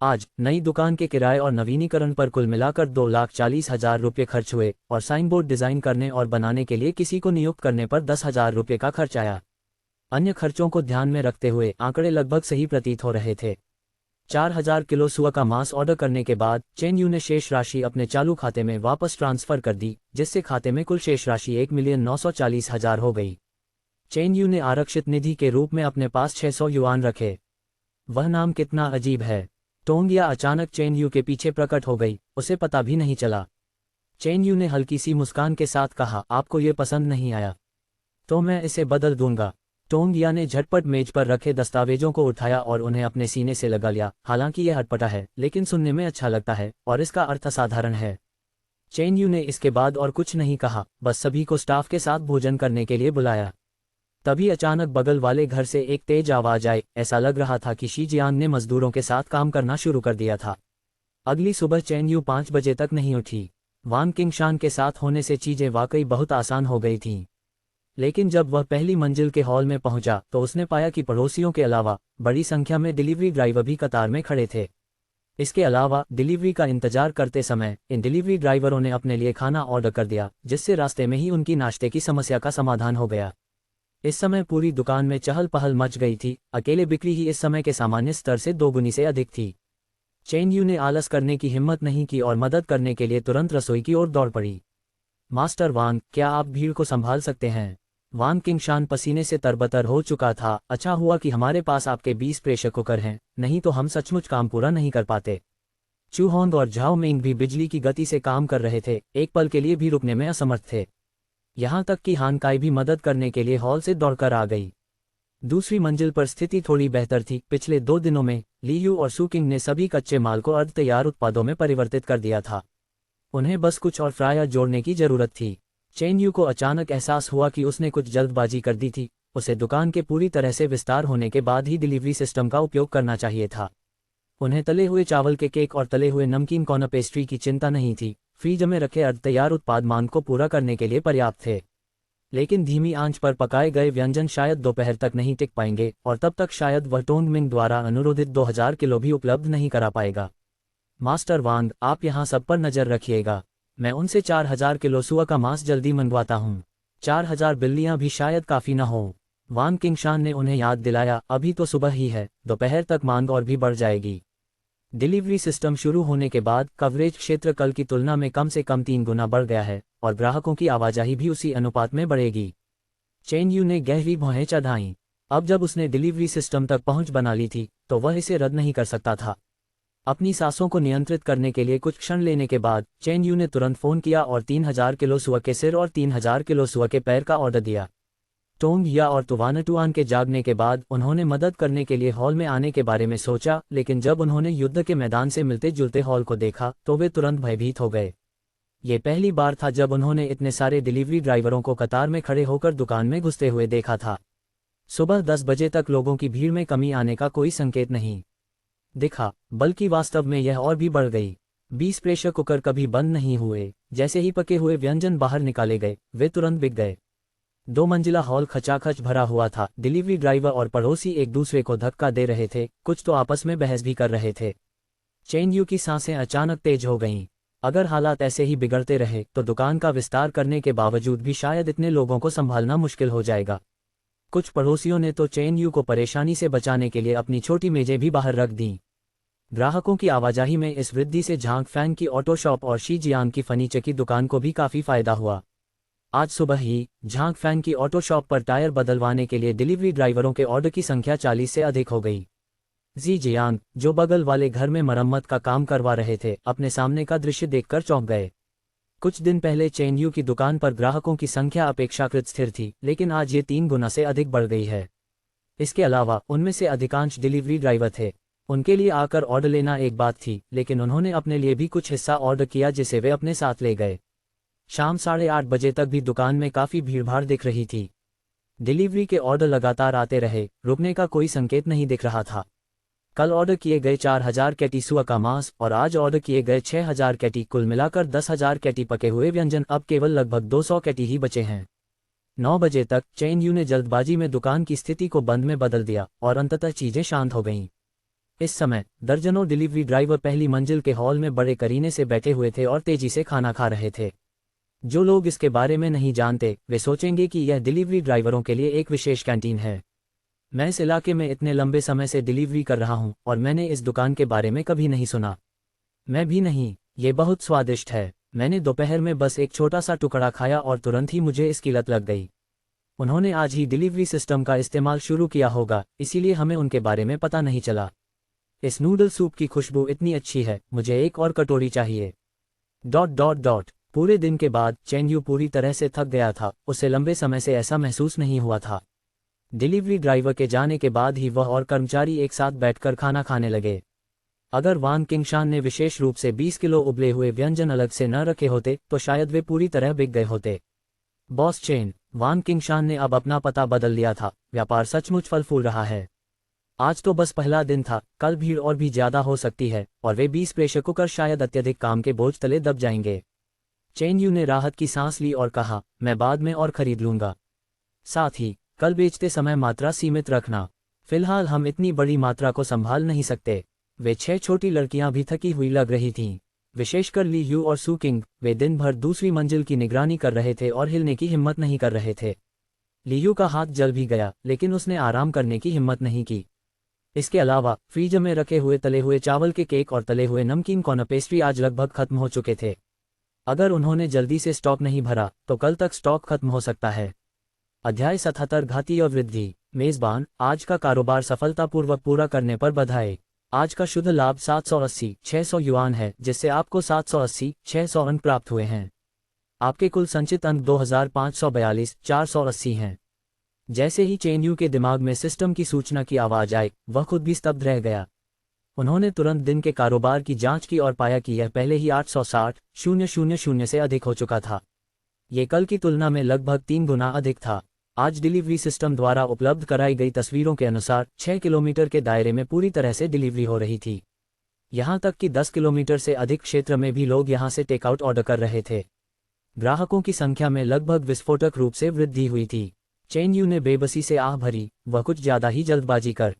[SPEAKER 1] आज नई दुकान के किराए और नवीनीकरण पर कुल मिलाकर 2,40,000 रुपये खर्च हुए और साइन बोर्ड डिज़ाइन करने और बनाने के लिए किसी को नियुक्त करने पर 10,000 रुपये का खर्च आया। अन्य खर्चों को ध्यान में रखते हुए आंकड़े लगभग सही प्रतीत हो रहे थे। 4000 किलो सुअर का मांस ऑर्डर करने के बाद चेन यू ने शेष राशि अपने चालू खाते में वापस ट्रांसफर कर दी, जिससे खाते में कुल शेष राशि 1,940,000 हो गई। चेन यू ने आरक्षित निधि के रूप में अपने पास 600 युआन रखे। वह नाम कितना अजीब है। टोंगिया अचानक चेन यू के पीछे प्रकट हो गई, उसे पता भी नहीं चला। चेन यू ने हल्की सी मुस्कान के साथ कहा, आपको ये पसंद नहीं आया तो मैं इसे बदल दूंगा। टोंगिया ने झटपट मेज पर रखे दस्तावेजों को उठाया और उन्हें अपने सीने से लगा लिया। हालांकि यह अटपटा है, लेकिन सुनने में अच्छा लगता है और इसका अर्थ असाधारण है। चेन यू ने इसके बाद और कुछ नहीं कहा, बस सभी को स्टाफ के साथ भोजन करने के लिए बुलाया। तभी अचानक बगल वाले घर से एक तेज आवाज आई। ऐसा लग रहा था कि शी जियांग ने मजदूरों के साथ काम करना शुरू कर दिया था। अगली सुबह चेन यू 5 बजे तक नहीं उठी। वांग किंगशान के साथ होने से चीजें वाकई बहुत आसान हो गई थीं। लेकिन जब वह पहली मंजिल के हॉल में पहुंचा तो उसने पाया कि पड़ोसियों के अलावा बड़ी संख्या में डिलीवरी ड्राइवर भी कतार में खड़े थे। इसके अलावा डिलीवरी का इंतजार करते समय इन डिलीवरी ड्राइवरों ने अपने लिए खाना ऑर्डर कर दिया, जिससे रास्ते में ही उनकी नाश्ते की समस्या का समाधान हो गया। इस समय पूरी दुकान में चहल पहल मच गई थी। अकेले बिक्री ही इस समय के सामान्य स्तर से 2 गुनी से अधिक थी। चेन यू ने आलस करने की हिम्मत नहीं की और मदद करने के लिए तुरंत रसोई की ओर दौड़ पड़ी। मास्टर वांग, क्या आप भीड़ को संभाल सकते हैं? वांग किंगशान पसीने से तरबतर हो चुका था। अच्छा हुआ कि हमारे पास आपके 20 प्रेशर कुकर हैं, नहीं तो हम सचमुच काम पूरा नहीं कर पाते। चू होंग और झाओ मिंग भी बिजली की गति से काम कर रहे थे, एक पल के लिए भी रुकने में असमर्थ थे। यहाँ तक कि हान काई भी मदद करने के लिए हॉल से दौड़कर आ गई। दूसरी मंजिल पर स्थिति थोड़ी बेहतर थी। पिछले 2 दिनों में ली यू और सू किंग ने सभी कच्चे माल को अर्ध तैयार उत्पादों में परिवर्तित कर दिया था। उन्हें बस कुछ और फ्रायर जोड़ने की जरूरत थी। चेन यू को अचानक एहसास हुआ कि उसने कुछ जल्दबाजी कर दी थी। उसे दुकान के पूरी तरह से विस्तार होने के बाद ही डिलीवरी सिस्टम का उपयोग करना चाहिए था। उन्हें तले हुए चावल के केक और तले हुए नमकीन कॉर्नर पेस्ट्री की चिंता नहीं थी। फ्रीज में रखे अर्ध तैयार उत्पाद मांग को पूरा करने के लिए पर्याप्त थे। लेकिन धीमी आंच पर पकाए गए व्यंजन शायद दोपहर तक नहीं टिक पाएंगे और तब तक शायद वह टोंग मिंग द्वारा अनुरोधित 2000 किलो भी उपलब्ध नहीं करा पाएगा। मास्टर वांग, आप यहाँ सब पर नजर रखिएगा। मैं उनसे 4000 किलो सुअर का मांस जल्दी मंगवाता हूँ। 4000 बिल्लियाँ भी शायद काफ़ी न हो। वांग किंगशान ने उन्हें याद दिलाया, अभी तो सुबह ही है, दोपहर तक मांग और भी बढ़ जाएगी। डिलीवरी सिस्टम शुरू होने के बाद कवरेज क्षेत्र कल की तुलना में कम से कम 3 गुना बढ़ गया है और ग्राहकों की आवाजाही भी उसी अनुपात में बढ़ेगी। चेन यू ने गहरी भौहें चढ़ाईं। अब जब उसने डिलीवरी सिस्टम तक पहुंच बना ली थी तो वह इसे रद्द नहीं कर सकता था। अपनी सांसों को नियंत्रित करने के लिए कुछ क्षण लेने के बाद चेन यू ने तुरंत फोन किया और 3000 किलो सुअर के सिर और 3000 किलो सुअर के पैर का ऑर्डर दिया। टोंग या और तुवानटुआन के जागने के बाद उन्होंने मदद करने के लिए हॉल में आने के बारे में सोचा, लेकिन जब उन्होंने युद्ध के मैदान से मिलते जुलते हॉल को देखा तो वे तुरंत भयभीत हो गए। ये पहली बार था जब उन्होंने इतने सारे डिलीवरी ड्राइवरों को कतार में खड़े होकर दुकान में घुसते हुए देखा था। सुबह 10 बजे तक लोगों की भीड़ में कमी आने का कोई संकेत नहीं दिखा, बल्कि वास्तव में यह और भी बढ़ गई। 20 प्रेशर कुकर कभी बंद नहीं हुए। जैसे ही पके हुए व्यंजन बाहर निकाले गए, वे तुरंत बिक गए। 2 मंजिला हॉल खचाखच भरा हुआ था। डिलीवरी ड्राइवर और पड़ोसी एक दूसरे को धक्का दे रहे थे, कुछ तो आपस में बहस भी कर रहे थे। चेन यू की सांसें अचानक तेज हो गईं। अगर हालात ऐसे ही बिगड़ते रहे तो दुकान का विस्तार करने के बावजूद भी शायद इतने लोगों को संभालना मुश्किल हो जाएगा। कुछ पड़ोसियों ने तो चेन यू को परेशानी से बचाने के लिए अपनी छोटी मेजें भी बाहर रख दीं। ग्राहकों की आवाजाही में इस वृद्धि से झांग फैंग की ऑटो शॉप और शी जियांग की फर्नीचर की दुकान को भी काफ़ी फायदा हुआ। आज सुबह ही झांग फैंग की ऑटो शॉप पर टायर बदलवाने के लिए डिलीवरी ड्राइवरों के ऑर्डर की संख्या 40 से अधिक हो गई। जी जियांग, जो बगल वाले घर में मरम्मत का काम करवा रहे थे, अपने सामने का दृश्य देखकर चौंक गए। कुछ दिन पहले चेन यू की दुकान पर ग्राहकों की संख्या अपेक्षाकृत स्थिर थी, लेकिन आज ये 3 गुना से अधिक बढ़ गई है। इसके अलावा उनमें से अधिकांश डिलीवरी ड्राइवर थे। उनके लिए आकर ऑर्डर लेना एक बात थी, लेकिन उन्होंने अपने लिए भी कुछ हिस्सा ऑर्डर किया जिसे वे अपने साथ ले गए। शाम 8:30 बजे तक भी दुकान में काफ़ी भीड़भाड़ दिख रही थी। डिलीवरी के ऑर्डर लगातार आते रहे, रुकने का कोई संकेत नहीं दिख रहा था। कल ऑर्डर किए गए 4000 कैटी सुअर का मांस और आज ऑर्डर किए गए 6000 कैटी, कुल मिलाकर 10,000 कैटी पके हुए व्यंजन अब केवल लगभग 200 कैटी ही बचे हैं। 9 बजे तक चेन यू ने जल्दबाजी में दुकान की स्थिति को बंद में बदल दिया और अंततः चीजें शांत हो गईं। इस समय दर्जनों डिलीवरी ड्राइवर पहली मंजिल के हॉल में बड़े करीने से बैठे हुए थे और तेजी से खाना खा रहे थे। जो लोग इसके बारे में नहीं जानते वे सोचेंगे कि यह डिलीवरी ड्राइवरों के लिए एक विशेष कैंटीन है। मैं इस इलाके में इतने लंबे समय से डिलीवरी कर रहा हूँ और मैंने इस दुकान के बारे में कभी नहीं सुना। मैं भी नहीं, ये बहुत स्वादिष्ट है। मैंने दोपहर में बस एक छोटा सा टुकड़ा खाया और तुरंत ही मुझे इसकी लत लग गई। उन्होंने आज ही डिलीवरी सिस्टम का इस्तेमाल शुरू किया होगा, इसीलिए हमें उनके बारे में पता नहीं चला। इस नूडल सूप की खुशबू इतनी अच्छी है, मुझे एक और कटोरी चाहिए। ... पूरे दिन के बाद चेन यू पूरी तरह से थक गया था, उसे लंबे समय से ऐसा महसूस नहीं हुआ था। डिलीवरी ड्राइवर के जाने के बाद ही वह और कर्मचारी एक साथ बैठकर खाना खाने लगे। अगर वान किंगशान ने विशेष रूप से 20 किलो उबले हुए व्यंजन अलग से न रखे होते तो शायद वे पूरी तरह बिक गए होते। बॉस चेन, वान किंगशान ने अब अपना पता बदल लिया था। व्यापार सचमुच फल फूल रहा है। आज तो बस पहला दिन था, कल भीड़ और भी ज्यादा हो सकती है और वे 20 प्रेशर कुकर शायद अत्यधिक काम के बोझ तले दब जाएंगे। चेन यू ने राहत की सांस ली और कहा, मैं बाद में और खरीद लूंगा। साथ ही कल बेचते समय मात्रा सीमित रखना। फिलहाल हम इतनी बड़ी मात्रा को संभाल नहीं सकते। वे 6 छोटी लड़कियां भी थकी हुई लग रही थीं, विशेषकर ली यू और सू किंग। वे दिन भर दूसरी मंजिल की निगरानी कर रहे थे और हिलने की हिम्मत नहीं कर रहे थे। ली यू का हाथ जल भी गया, लेकिन उसने आराम करने की हिम्मत नहीं की। इसके अलावा फ्रीजर में रखे हुए तले हुए चावल के केक और तले हुए नमकीन कॉर्न पेस्ट्री आज लगभग खत्म हो चुके थे। अगर उन्होंने जल्दी से स्टॉक नहीं भरा तो कल तक स्टॉक खत्म हो सकता है। अध्याय 77 घाती और वृद्धि। मेजबान, आज का कारोबार सफलतापूर्वक पूरा करने पर बधाई। आज का शुद्ध लाभ 780-600 युआन है, जिससे आपको 780-600 अंक प्राप्त हुए हैं। आपके कुल संचित अंक 2542-480 हैं। जैसे ही चेन यू के दिमाग में सिस्टम की सूचना की आवाज आई, वह खुद भी स्तब्ध रह गया। उन्होंने तुरंत दिन के कारोबार की जांच की और पाया कि यह पहले ही 860,000 से अधिक हो चुका था। ये कल की तुलना में लगभग 3 गुना अधिक था। आज डिलीवरी सिस्टम द्वारा उपलब्ध कराई गई तस्वीरों के अनुसार 6 किलोमीटर के दायरे में पूरी तरह से डिलीवरी हो रही थी। यहां तक कि 10 किलोमीटर से अधिक क्षेत्र में भी लोग यहां से टेकआउट ऑर्डर कर रहे थे। ग्राहकों की संख्या में लगभग विस्फोटक रूप से वृद्धि हुई थी। चेन यू ने बेबसी से आह भरी, वह कुछ ज्यादा ही जल्दबाजी कर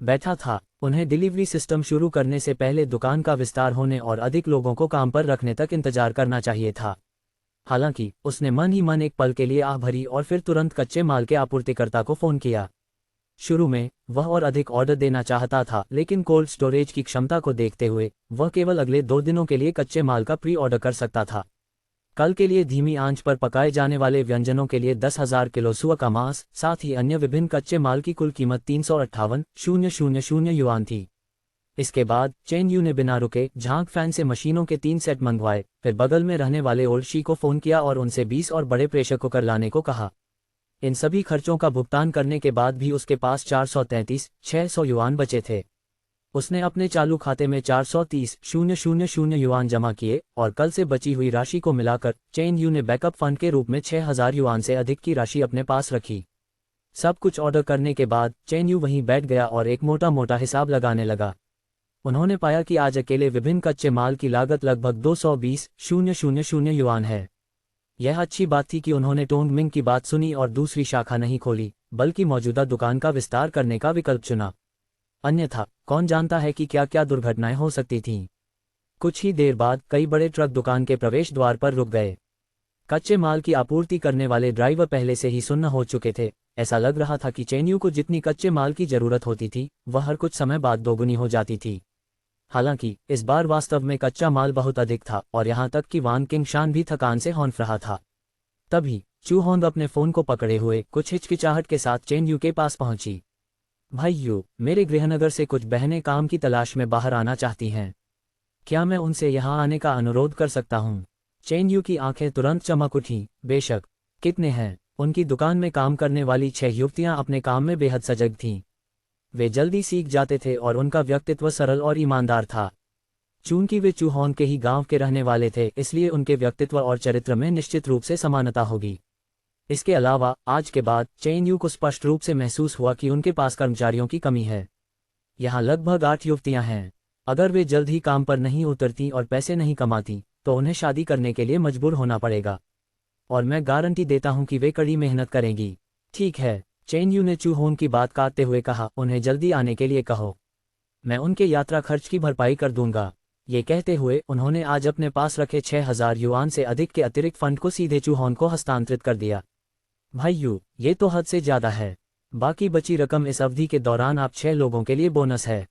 [SPEAKER 1] बैठा था। उन्हें डिलीवरी सिस्टम शुरू करने से पहले दुकान का विस्तार होने और अधिक लोगों को काम पर रखने तक इंतजार करना चाहिए था। हालांकि उसने मन ही मन एक पल के लिए आह भरी और फिर तुरंत कच्चे माल के आपूर्तिकर्ता को फोन किया। शुरू में वह और अधिक ऑर्डर देना चाहता था, लेकिन कोल्ड स्टोरेज की क्षमता को देखते हुए वह केवल अगले 2 दिनों के लिए कच्चे माल का प्री ऑर्डर कर सकता था। कल के लिए धीमी आंच पर पकाए जाने वाले व्यंजनों के लिए 10,000 किलो सुअर का मांस, साथ ही अन्य विभिन्न कच्चे माल की कुल कीमत 358,000 युआन थी। इसके बाद चेन यू ने बिना रुके झांक फैन से मशीनों के 3 सेट मंगवाए, फिर बगल में रहने वाले ओल्शी को फोन किया और उनसे 20 और बड़े प्रेशर कुकर लाने को कहा। इन सभी खर्चों का भुगतान करने के बाद भी उसके पास 433,600 युआन बचे थे। उसने अपने चालू खाते में 430,000 युआन जमा किए और कल से बची हुई राशि को मिलाकर चेन यू ने बैकअप फंड के रूप में 6,000 युआन से अधिक की राशि अपने पास रखी। सब कुछ ऑर्डर करने के बाद चेन यू वहीं बैठ गया और एक मोटा मोटा हिसाब लगाने लगा। उन्होंने पाया कि आज अकेले विभिन्न कच्चे माल की लागत लगभग 220,000 युआन है। यह अच्छी बात थी कि उन्होंने टोंग मिंग की बात सुनी और दूसरी शाखा नहीं खोली, बल्कि मौजूदा दुकान का विस्तार करने का विकल्प चुना। अन्यथा कौन जानता है कि क्या क्या दुर्घटनाएं हो सकती थीं। कुछ ही देर बाद कई बड़े ट्रक दुकान के प्रवेश द्वार पर रुक गए। कच्चे माल की आपूर्ति करने वाले ड्राइवर पहले से ही सुन्न हो चुके थे। ऐसा लग रहा था कि चेन यू को जितनी कच्चे माल की जरूरत होती थी वह हर कुछ समय बाद दोगुनी हो जाती थी। हालांकि इस बार वास्तव में कच्चा माल बहुत अधिक था और यहां तक कि वान किंगशान भी थकान से हौंफ रहा था। तभी चू होंग अपने फोन को पकड़े हुए कुछ हिचकिचाहट के साथ चेन यू के पास पहुंची। भाई यू, मेरे गृहनगर से कुछ बहनें काम की तलाश में बाहर आना चाहती हैं। क्या मैं उनसे यहां आने का अनुरोध कर सकता हूं? चेन यू की आंखें तुरंत चमक उठीं। बेशक। कितने हैं? उनकी दुकान में काम करने वाली 6 युवतियां अपने काम में बेहद सजग थीं। वे जल्दी सीख जाते थे और उनका व्यक्तित्व सरल और ईमानदार था। चूंकि वे चू होंग के ही गांव के रहने वाले थे, इसलिए उनके व्यक्तित्व और चरित्र में निश्चित रूप से समानता होगी। इसके अलावा आज के बाद चेन यू को स्पष्ट रूप से महसूस हुआ कि उनके पास कर्मचारियों की कमी है। यहाँ लगभग 8 युवतियां हैं। अगर वे जल्द ही काम पर नहीं उतरती और पैसे नहीं कमाती तो उन्हें शादी करने के लिए मजबूर होना पड़ेगा, और मैं गारंटी देता हूं कि वे कड़ी मेहनत करेंगी। ठीक है, चेन यू ने चू होंग की बात काटते हुए कहा, उन्हें जल्दी आने के लिए कहो, मैं उनके यात्रा खर्च की भरपाई कर दूंगा। ये कहते हुए उन्होंने आज अपने पास रखे 6,000 युआन से अधिक के अतिरिक्त फंड को सीधे चू होंग को हस्तांतरित कर दिया। भाई यू, ये तो हद से ज्यादा है। बाकी बची रकम इस अवधि के दौरान आप 6 लोगों के लिए बोनस है।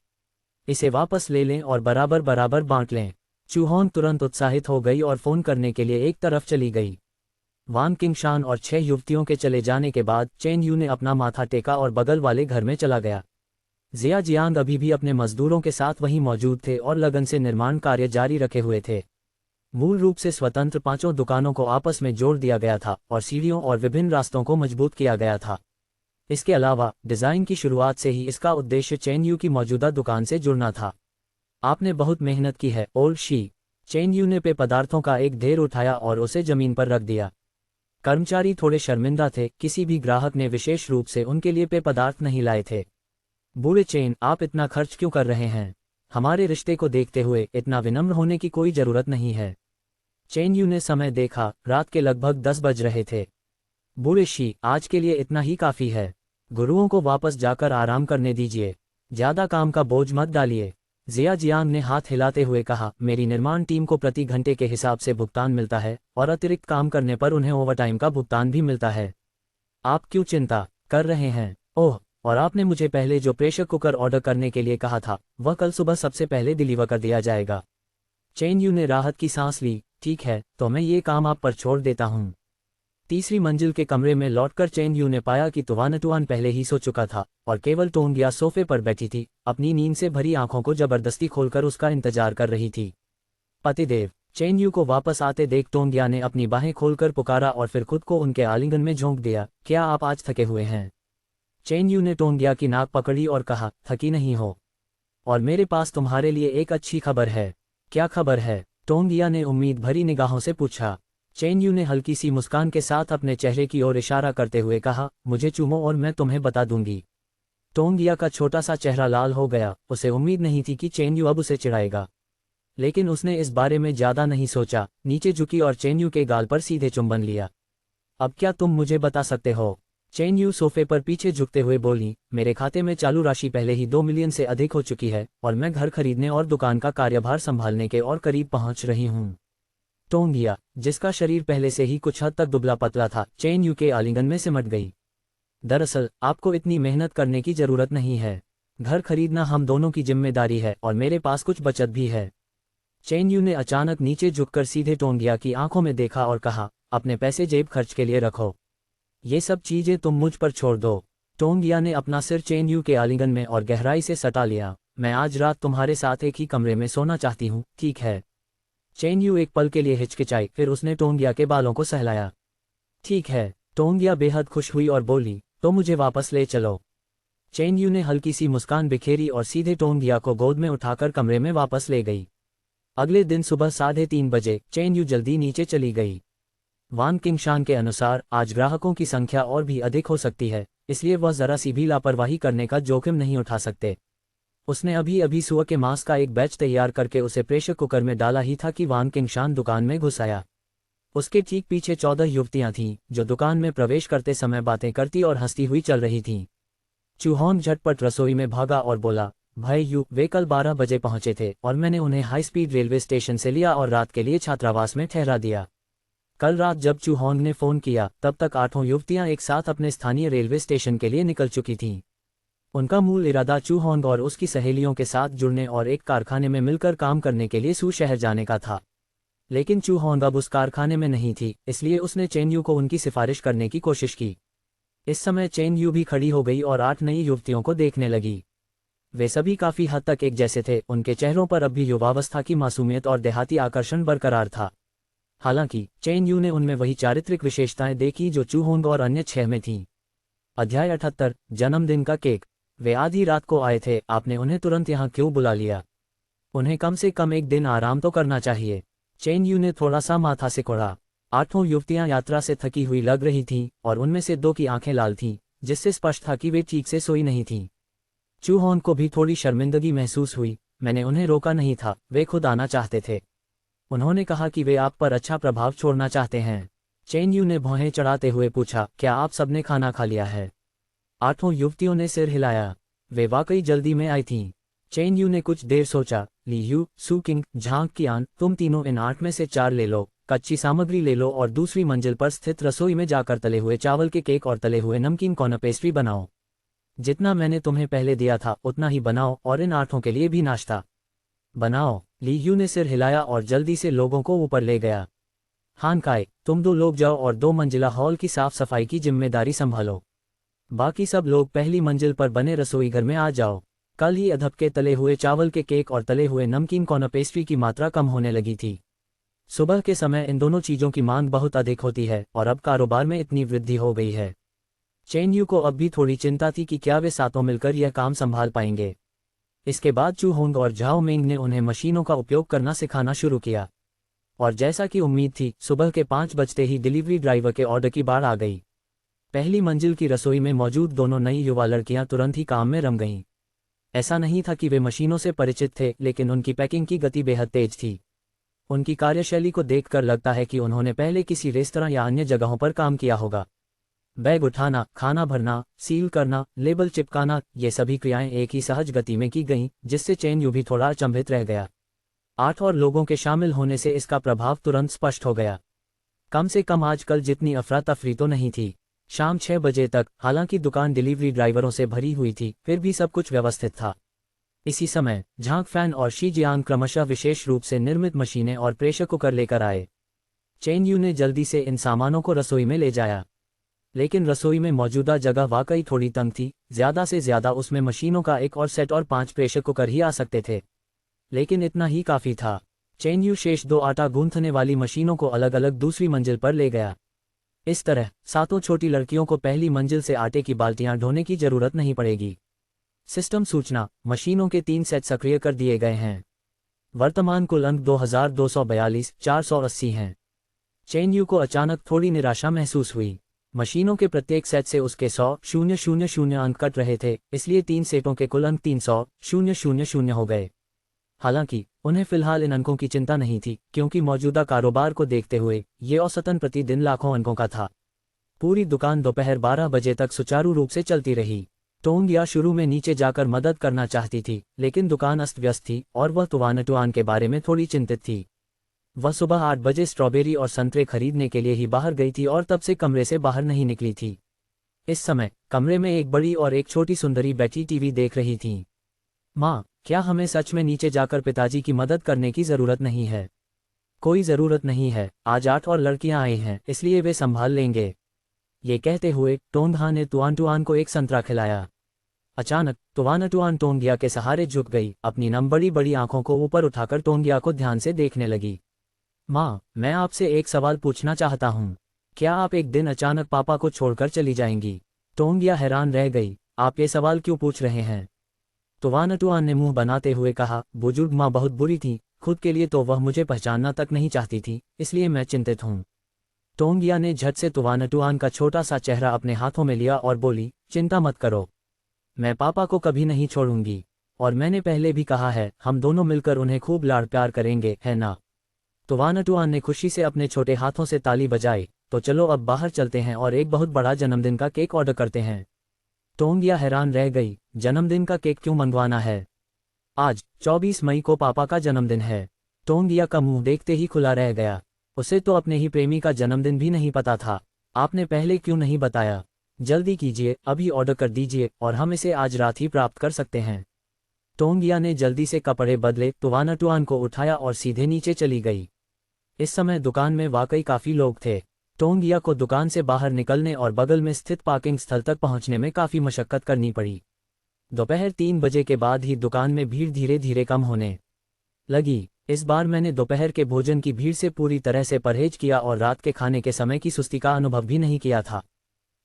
[SPEAKER 1] इसे वापस ले लें और बराबर बराबर बांट लें। चूहोंग तुरंत उत्साहित हो गई और फ़ोन करने के लिए एक तरफ चली गई। वान किंगशान और 6 युवतियों के चले जाने के बाद चेन यू ने अपना माथा टेका और बगल वाले घर में चला गया। जिया जियांग अभी भी अपने मजदूरों के साथ वहीं मौजूद थे और लगन से निर्माण कार्य जारी रखे हुए थे। मूल रूप से स्वतंत्र 5 दुकानों को आपस में जोड़ दिया गया था और सीढ़ियों और विभिन्न रास्तों को मजबूत किया गया था। इसके अलावा डिज़ाइन की शुरुआत से ही इसका उद्देश्य चेन यू की मौजूदा दुकान से जुड़ना था। आपने बहुत मेहनत की है ओल्ड शी। चेन यू ने पेय पदार्थों का एक ढेर उठाया और उसे जमीन पर रख दिया। कर्मचारी थोड़े शर्मिंदा थे, किसी भी ग्राहक ने विशेष रूप से उनके लिए पेय पदार्थ नहीं लाए थे। बूढ़े चेन, आप इतना खर्च क्यों कर रहे हैं? हमारे रिश्ते को देखते हुए इतना विनम्र होने की कोई जरूरत नहीं है। चेन यू ने समय देखा, रात के लगभग 10 बज रहे थे। बूढ़े शी, आज के लिए इतना ही काफी है। गुरुओं को वापस जाकर आराम करने दीजिए, ज्यादा काम का बोझ मत डालिए। जिया जियांग ने हाथ हिलाते हुए कहा, मेरी निर्माण टीम को प्रति घंटे के हिसाब से भुगतान मिलता है और अतिरिक्त काम करने पर उन्हें ओवरटाइम का भुगतान भी मिलता है। आप क्यों चिंता कर रहे हैं? ओह, और आपने मुझे पहले जो प्रेशर कुकर ऑर्डर करने के लिए कहा था वह कल सुबह सबसे पहले डिलीवर कर दिया जाएगा। चेन यू ने राहत की सांस ली। ठीक है, तो मैं ये काम आप पर छोड़ देता हूँ। तीसरी मंजिल के कमरे में लौटकर चेन यू ने पाया कि तुवानतुआन पहले ही सो चुका था और केवल टोंगिया सोफे पर बैठी थी, अपनी नींद से भरी आंखों को जबरदस्ती खोलकर उसका इंतजार कर रही थी। पतिदेव। चेन यू को वापस आते देख टोंगिया ने अपनी बाहें खोलकर पुकारा और फिर खुद को उनके आलिंगन में झोंक दिया। क्या आप आज थके हुए हैं? चेन यू ने टोंगिया की नाक पकड़ी और कहा, थकी नहीं हो, और मेरे पास तुम्हारे लिए एक अच्छी खबर है। क्या खबर है? टोंगिया ने उम्मीद भरी निगाहों से पूछा। चेन यू ने हल्की सी मुस्कान के साथ अपने चेहरे की ओर इशारा करते हुए कहा, मुझे चूमो और मैं तुम्हें बता दूंगी। टोंगिया का छोटा सा चेहरा लाल हो गया। उसे उम्मीद नहीं थी कि चेन यू अब उसे चिढ़ाएगा, लेकिन उसने इस बारे में ज्यादा नहीं सोचा। नीचे झुकी और चेन यू के गाल पर सीधे चुंबन लिया। अब क्या तुम मुझे बता सकते हो? चेन यू सोफे पर पीछे झुकते हुए बोली, मेरे खाते में चालू राशि पहले ही 2 मिलियन से अधिक हो चुकी है और मैं घर खरीदने और दुकान का कार्यभार संभालने के और करीब पहुंच रही हूँ। टोंगिया, जिसका शरीर पहले से ही कुछ हद तक दुबला पतला था, चेन यू के आलिंगन में सिमट गई। दरअसल आपको इतनी मेहनत करने की जरूरत नहीं है। घर खरीदना हम दोनों की जिम्मेदारी है और मेरे पास कुछ बचत भी है। चेन यू ने अचानक नीचे झुककर सीधे टोंगिया की आंखों में देखा और कहा, अपने पैसे जेब खर्च के लिए रखो, ये सब चीजें तुम मुझ पर छोड़ दो। टोंगिया ने अपना सिर चेन यू के आलिंगन में और गहराई से सटा लिया। मैं आज रात तुम्हारे साथ एक ही कमरे में सोना चाहती हूँ, ठीक है? चेन यू एक पल के लिए हिचकिचाई, फिर उसने टोंगिया के बालों को सहलाया। ठीक है। टोंगिया बेहद खुश हुई और बोली, तो मुझे वापस ले चलो। चेन यू ने हल्की सी मुस्कान बिखेरी और सीधे टोंगिया को गोद में उठाकर कमरे में वापस ले गई। अगले दिन सुबह 3:30 बजे चेन यू जल्दी नीचे चली गई। वान किंगशान के अनुसार आज ग्राहकों की संख्या और भी अधिक हो सकती है, इसलिए वह जरा सी भी लापरवाही करने का जोखिम नहीं उठा सकते। उसने अभी अभी सुअर के मांस का एक बैच तैयार करके उसे प्रेशर कुकर में डाला ही था कि वान किंगशान दुकान में घुस आया। उसके ठीक पीछे 14 युवतियां थीं, जो दुकान में प्रवेश करते समय बातें करती और हंसती हुई चल रही थीं। चूहोंग झटपट रसोई में भागा और बोला, भाई यू, वे कल 12 बजे पहुंचे थे और मैंने उन्हें हाई स्पीड रेलवे स्टेशन से लिया और रात के लिए छात्रावास में ठहरा दिया। कल रात जब चूहोंग ने फोन किया तब तक 8 युवतियां एक साथ अपने स्थानीय रेलवे स्टेशन के लिए निकल चुकी थीं। उनका मूल इरादा चूहोंग और उसकी सहेलियों के साथ जुड़ने और एक कारखाने में मिलकर काम करने के लिए सू शहर जाने का था। लेकिन चूहोंग अब उस कारखाने में नहीं थी, इसलिए उसने चेन यू को उनकी सिफारिश करने की कोशिश की। इस समय चेन यू भी खड़ी हो गई और 8 नई युवतियों को देखने लगी। वे सभी काफी हद तक एक जैसे थे, उनके चेहरों पर अब भी युवावस्था की मासूमियत और देहाती आकर्षण बरकरार था। हालांकि चेन यू ने उनमें वही चारित्रिक विशेषताएं देखी जो चूहोंग और अन्य 6 में थीं। अध्याय 78, जन्मदिन का केक। वे आधी रात को आए थे, आपने उन्हें तुरंत यहाँ क्यों बुला लिया? उन्हें कम से कम एक दिन आराम तो करना चाहिए। चेन यू ने थोड़ा सा माथा सिकोड़ा। 8 युवतियां यात्रा से थकी हुई लग रही थीं और उनमें से 2 की आंखें लाल थीं, जिससे स्पष्ट था कि वे ठीक से सोई नहीं थीं। चूहोंग को भी थोड़ी शर्मिंदगी महसूस हुई। मैंने उन्हें रोका नहीं था, वे खुद आना चाहते थे। उन्होंने कहा कि वे आप पर अच्छा प्रभाव छोड़ना चाहते हैं। चेन यू ने भौहें चढ़ाते हुए पूछा, क्या आप सबने खाना खा लिया है? 8 युवतियों ने सिर हिलाया। वे वाकई जल्दी में आई थीं। चेन यू ने कुछ देर सोचा। ली यू, सू किंग, झांग कियान, तुम तीनों इन 8 में से 4 ले लो, कच्ची सामग्री ले लो और दूसरी मंजिल पर स्थित रसोई में जाकर तले हुए चावल के केक और तले हुए नमकीन कॉर्न पेस्ट्री बनाओ। जितना मैंने तुम्हें पहले दिया था उतना ही बनाओ और इन 8 के लिए भी नाश्ता बनाओ। ली यू ने सिर हिलाया और जल्दी से लोगों को ऊपर ले गया। हान काई, तुम 2 लोग जाओ और 2 मंजिला हॉल की साफ सफाई की जिम्मेदारी संभालो। बाकी सब लोग पहली मंजिल पर बने रसोई घर में आ जाओ। कल ही अधब के तले हुए चावल के केक और तले हुए नमकीन कॉर्न पेस्ट्री की मात्रा कम होने लगी थी। सुबह के समय इन दोनों चीज़ों की मांग बहुत अधिक होती है और अब कारोबार में इतनी वृद्धि हो गई है। चेन यू को अब भी थोड़ी चिंता थी कि क्या वे सातों मिलकर यह काम संभाल पाएंगे। इसके बाद चू होंग और झाओ मेंग ने उन्हें मशीनों का उपयोग करना सिखाना शुरू किया। और जैसा कि उम्मीद थी, सुबह के 5 बजते ही डिलीवरी ड्राइवर के ऑर्डर की बाढ़ आ गई। पहली मंजिल की रसोई में मौजूद दोनों नई युवा लड़कियां तुरंत ही काम में रम गईं। ऐसा नहीं था कि वे मशीनों से परिचित थे, लेकिन उनकी पैकिंग की गति बेहद तेज थी। उनकी कार्यशैली को देखकर लगता है कि उन्होंने पहले किसी रेस्तरां या अन्य जगहों पर काम किया होगा। बैग उठाना, खाना भरना, सील करना, लेबल चिपकाना, ये सभी क्रियाएं एक ही सहज गति में की गईं, जिससे चेन यू भी थोड़ा अचंभित रह गया। 8 और लोगों के शामिल होने से इसका प्रभाव तुरंत स्पष्ट हो गया। कम से कम आजकल जितनी अफरा तफरी तो नहीं थी। शाम 6 बजे तक, हालांकि दुकान डिलीवरी ड्राइवरों से भरी हुई थी, फिर भी सब कुछ व्यवस्थित था। इसी समय झांग फैन और शी जियांग क्रमशः विशेष रूप से निर्मित मशीनें और प्रेशर कुकर लेकर आए। चेन यू ने जल्दी से इन सामानों को रसोई में ले जाया। लेकिन रसोई में मौजूदा जगह वाकई थोड़ी तंग थी। ज़्यादा से ज़्यादा उसमें मशीनों का एक और सेट और 5 प्रेशर कुकर ही आ सकते थे। लेकिन इतना ही काफ़ी था। चेन यू शेष 2 आटा गूंथने वाली मशीनों को अलग अलग दूसरी मंजिल पर ले गया। इस तरह सातों छोटी लड़कियों को पहली मंजिल से आटे की बाल्टियां ढोने की जरूरत नहीं पड़ेगी। सिस्टम सूचना, मशीनों के 3 सेट सक्रिय कर दिए गए हैं। वर्तमान कुल अंक 2242 480 हैं। चेन यू को अचानक थोड़ी निराशा महसूस हुई। मशीनों के प्रत्येक सेट से उसके 100,000 अंक कट रहे थे, इसलिए 3 सेटों के कुल अंक 300,000 हो गए। हालांकि उन्हें फिलहाल इन अंकों की चिंता नहीं थी, क्योंकि मौजूदा कारोबार को देखते हुए ये औसतन प्रतिदिन लाखों अंकों का था। पूरी दुकान दोपहर 12 बजे तक सुचारू रूप से चलती रही। टोंग या शुरू में नीचे जाकर मदद करना चाहती थी, लेकिन दुकान अस्त व्यस्त थी और वह तुआन के बारे में थोड़ी चिंतित थी। वह सुबह 8 बजे स्ट्रॉबेरी और संतरे खरीदने के लिए ही बाहर गई थी और तब से कमरे से बाहर नहीं निकली थी। इस समय कमरे में एक बड़ी और एक छोटी सुंदरी बैठी टीवी देख रही थीं। माँ, क्या हमें सच में नीचे जाकर पिताजी की मदद करने की ज़रूरत नहीं है? कोई ज़रूरत नहीं है, आज 8 और लड़कियां आई हैं, इसलिए वे संभाल लेंगे। ये कहते हुए टोंगहा ने तुआन को एक संतरा खिलाया। अचानक तुआन टोंगिया के सहारे झुक गई, अपनी नम बड़ी बड़ी आंखों को ऊपर उठाकर टोंगिया को ध्यान से देखने लगी। माँ, मैं आपसे एक सवाल पूछना चाहता हूँ। क्या आप एक दिन अचानक पापा को छोड़कर चली जाएंगी? टोंगिया हैरान रह गई। आप ये सवाल क्यों पूछ रहे हैं? तुआन ने मुंह बनाते हुए कहा, बुजुर्ग माँ बहुत बुरी थी, खुद के लिए तो वह मुझे पहचानना तक नहीं चाहती थी, इसलिए मैं चिंतित हूँ। टोंगिया ने झट से तुआन का छोटा सा चेहरा अपने हाथों में लिया और बोली, चिंता मत करो, मैं पापा को कभी नहीं छोड़ूंगी। और मैंने पहले भी कहा है, हम दोनों मिलकर उन्हें खूब लाड़ प्यार करेंगे, है ना? तुआन ने खुशी से अपने छोटे हाथों से ताली बजाई। तो चलो अब बाहर चलते हैं और एक बहुत बड़ा जन्मदिन का केक ऑर्डर करते हैं। टोंगिया हैरान रह गई, जन्मदिन का केक क्यों मंगवाना है? आज 24 मई को पापा का जन्मदिन है। टोंगिया का मुंह देखते ही खुला रह गया। उसे तो अपने ही प्रेमी का जन्मदिन भी नहीं पता था। आपने पहले क्यों नहीं बताया? जल्दी कीजिए, अभी ऑर्डर कर दीजिए और हम इसे आज रात ही प्राप्त कर सकते हैं। टोंगिया ने जल्दी से कपड़े बदले, तुआन को उठाया और सीधे नीचे चली गई। इस समय दुकान में वाकई काफ़ी लोग थे। टोंगिया को दुकान से बाहर निकलने और बगल में स्थित पार्किंग स्थल तक पहुंचने में काफ़ी मशक्कत करनी पड़ी। दोपहर 3 बजे के बाद ही दुकान में भीड़ धीरे धीरे कम होने लगी। इस बार मैंने दोपहर के भोजन की भीड़ से पूरी तरह से परहेज किया और रात के खाने के समय की सुस्ती का अनुभव भी नहीं किया था।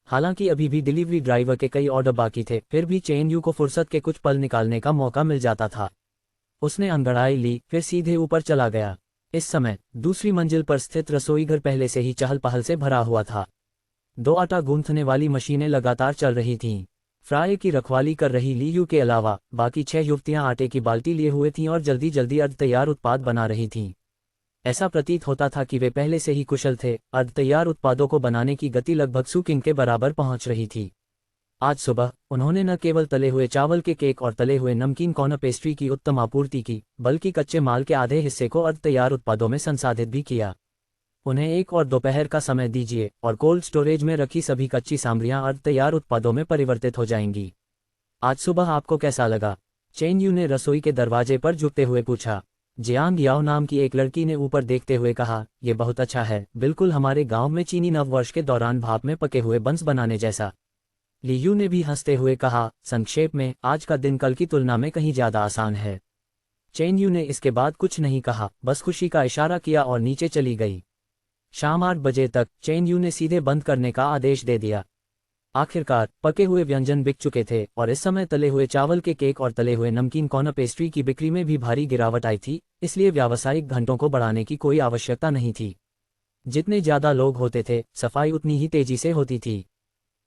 [SPEAKER 1] हालांकि अभी भी डिलीवरी ड्राइवर के कई ऑर्डर बाकी थे, फिर भी चेन यू को फुर्सत के कुछ पल निकालने का मौका मिल जाता था। उसने अंगड़ाई ली, फिर सीधे ऊपर चला गया। इस समय दूसरी मंजिल पर स्थित रसोईघर पहले से ही चहल पहल से भरा हुआ था। 2 आटा गूंथने वाली मशीनें लगातार चल रही थीं। फ्राई की रखवाली कर रही ली यू के अलावा बाकी 6 युवतियां आटे की बाल्टी लिए हुए थीं और जल्दी जल्दी अर्ध तैयार उत्पाद बना रही थीं। ऐसा प्रतीत होता था कि वे पहले से ही कुशल थे। अर्ध तैयार उत्पादों को बनाने की गति लगभग सुकिंग के बराबर पहुंच रही थी। आज सुबह उन्होंने न केवल तले हुए चावल के केक और तले हुए नमकीन कॉर्न पेस्ट्री की उत्तम आपूर्ति की, बल्कि कच्चे माल के आधे हिस्से को अर्ध तैयार उत्पादों में संसाधित भी किया। उन्हें 1 और दोपहर का समय दीजिए और कोल्ड स्टोरेज में रखी सभी कच्ची सामग्रियां अर्ध तैयार उत्पादों में परिवर्तित हो जाएंगी। आज सुबह आपको कैसा लगा? चेन यू ने रसोई के दरवाजे पर झुकते हुए पूछा। जियांग याओ नाम की एक लड़की ने ऊपर देखते हुए कहा, यह बहुत अच्छा है, बिल्कुल हमारे गांव में चीनी नववर्ष के दौरान भाप में पके हुए बंस बनाने जैसा। ली यू ने भी हंसते हुए कहा, संक्षेप में आज का दिन कल की तुलना में कहीं ज्यादा आसान है। चेन यू ने इसके बाद कुछ नहीं कहा, बस खुशी का इशारा किया और नीचे चली गई। शाम 8 बजे तक चेन यू ने सीधे बंद करने का आदेश दे दिया। आखिरकार पके हुए व्यंजन बिक चुके थे और इस समय तले हुए चावल के केक और तले हुए नमकीन कॉर्न पेस्ट्री की बिक्री में भी भारी गिरावट आई थी, इसलिए व्यावसायिक घंटों को बढ़ाने की कोई आवश्यकता नहीं थी। जितने ज्यादा लोग होते थे, सफाई उतनी ही तेजी से होती थी।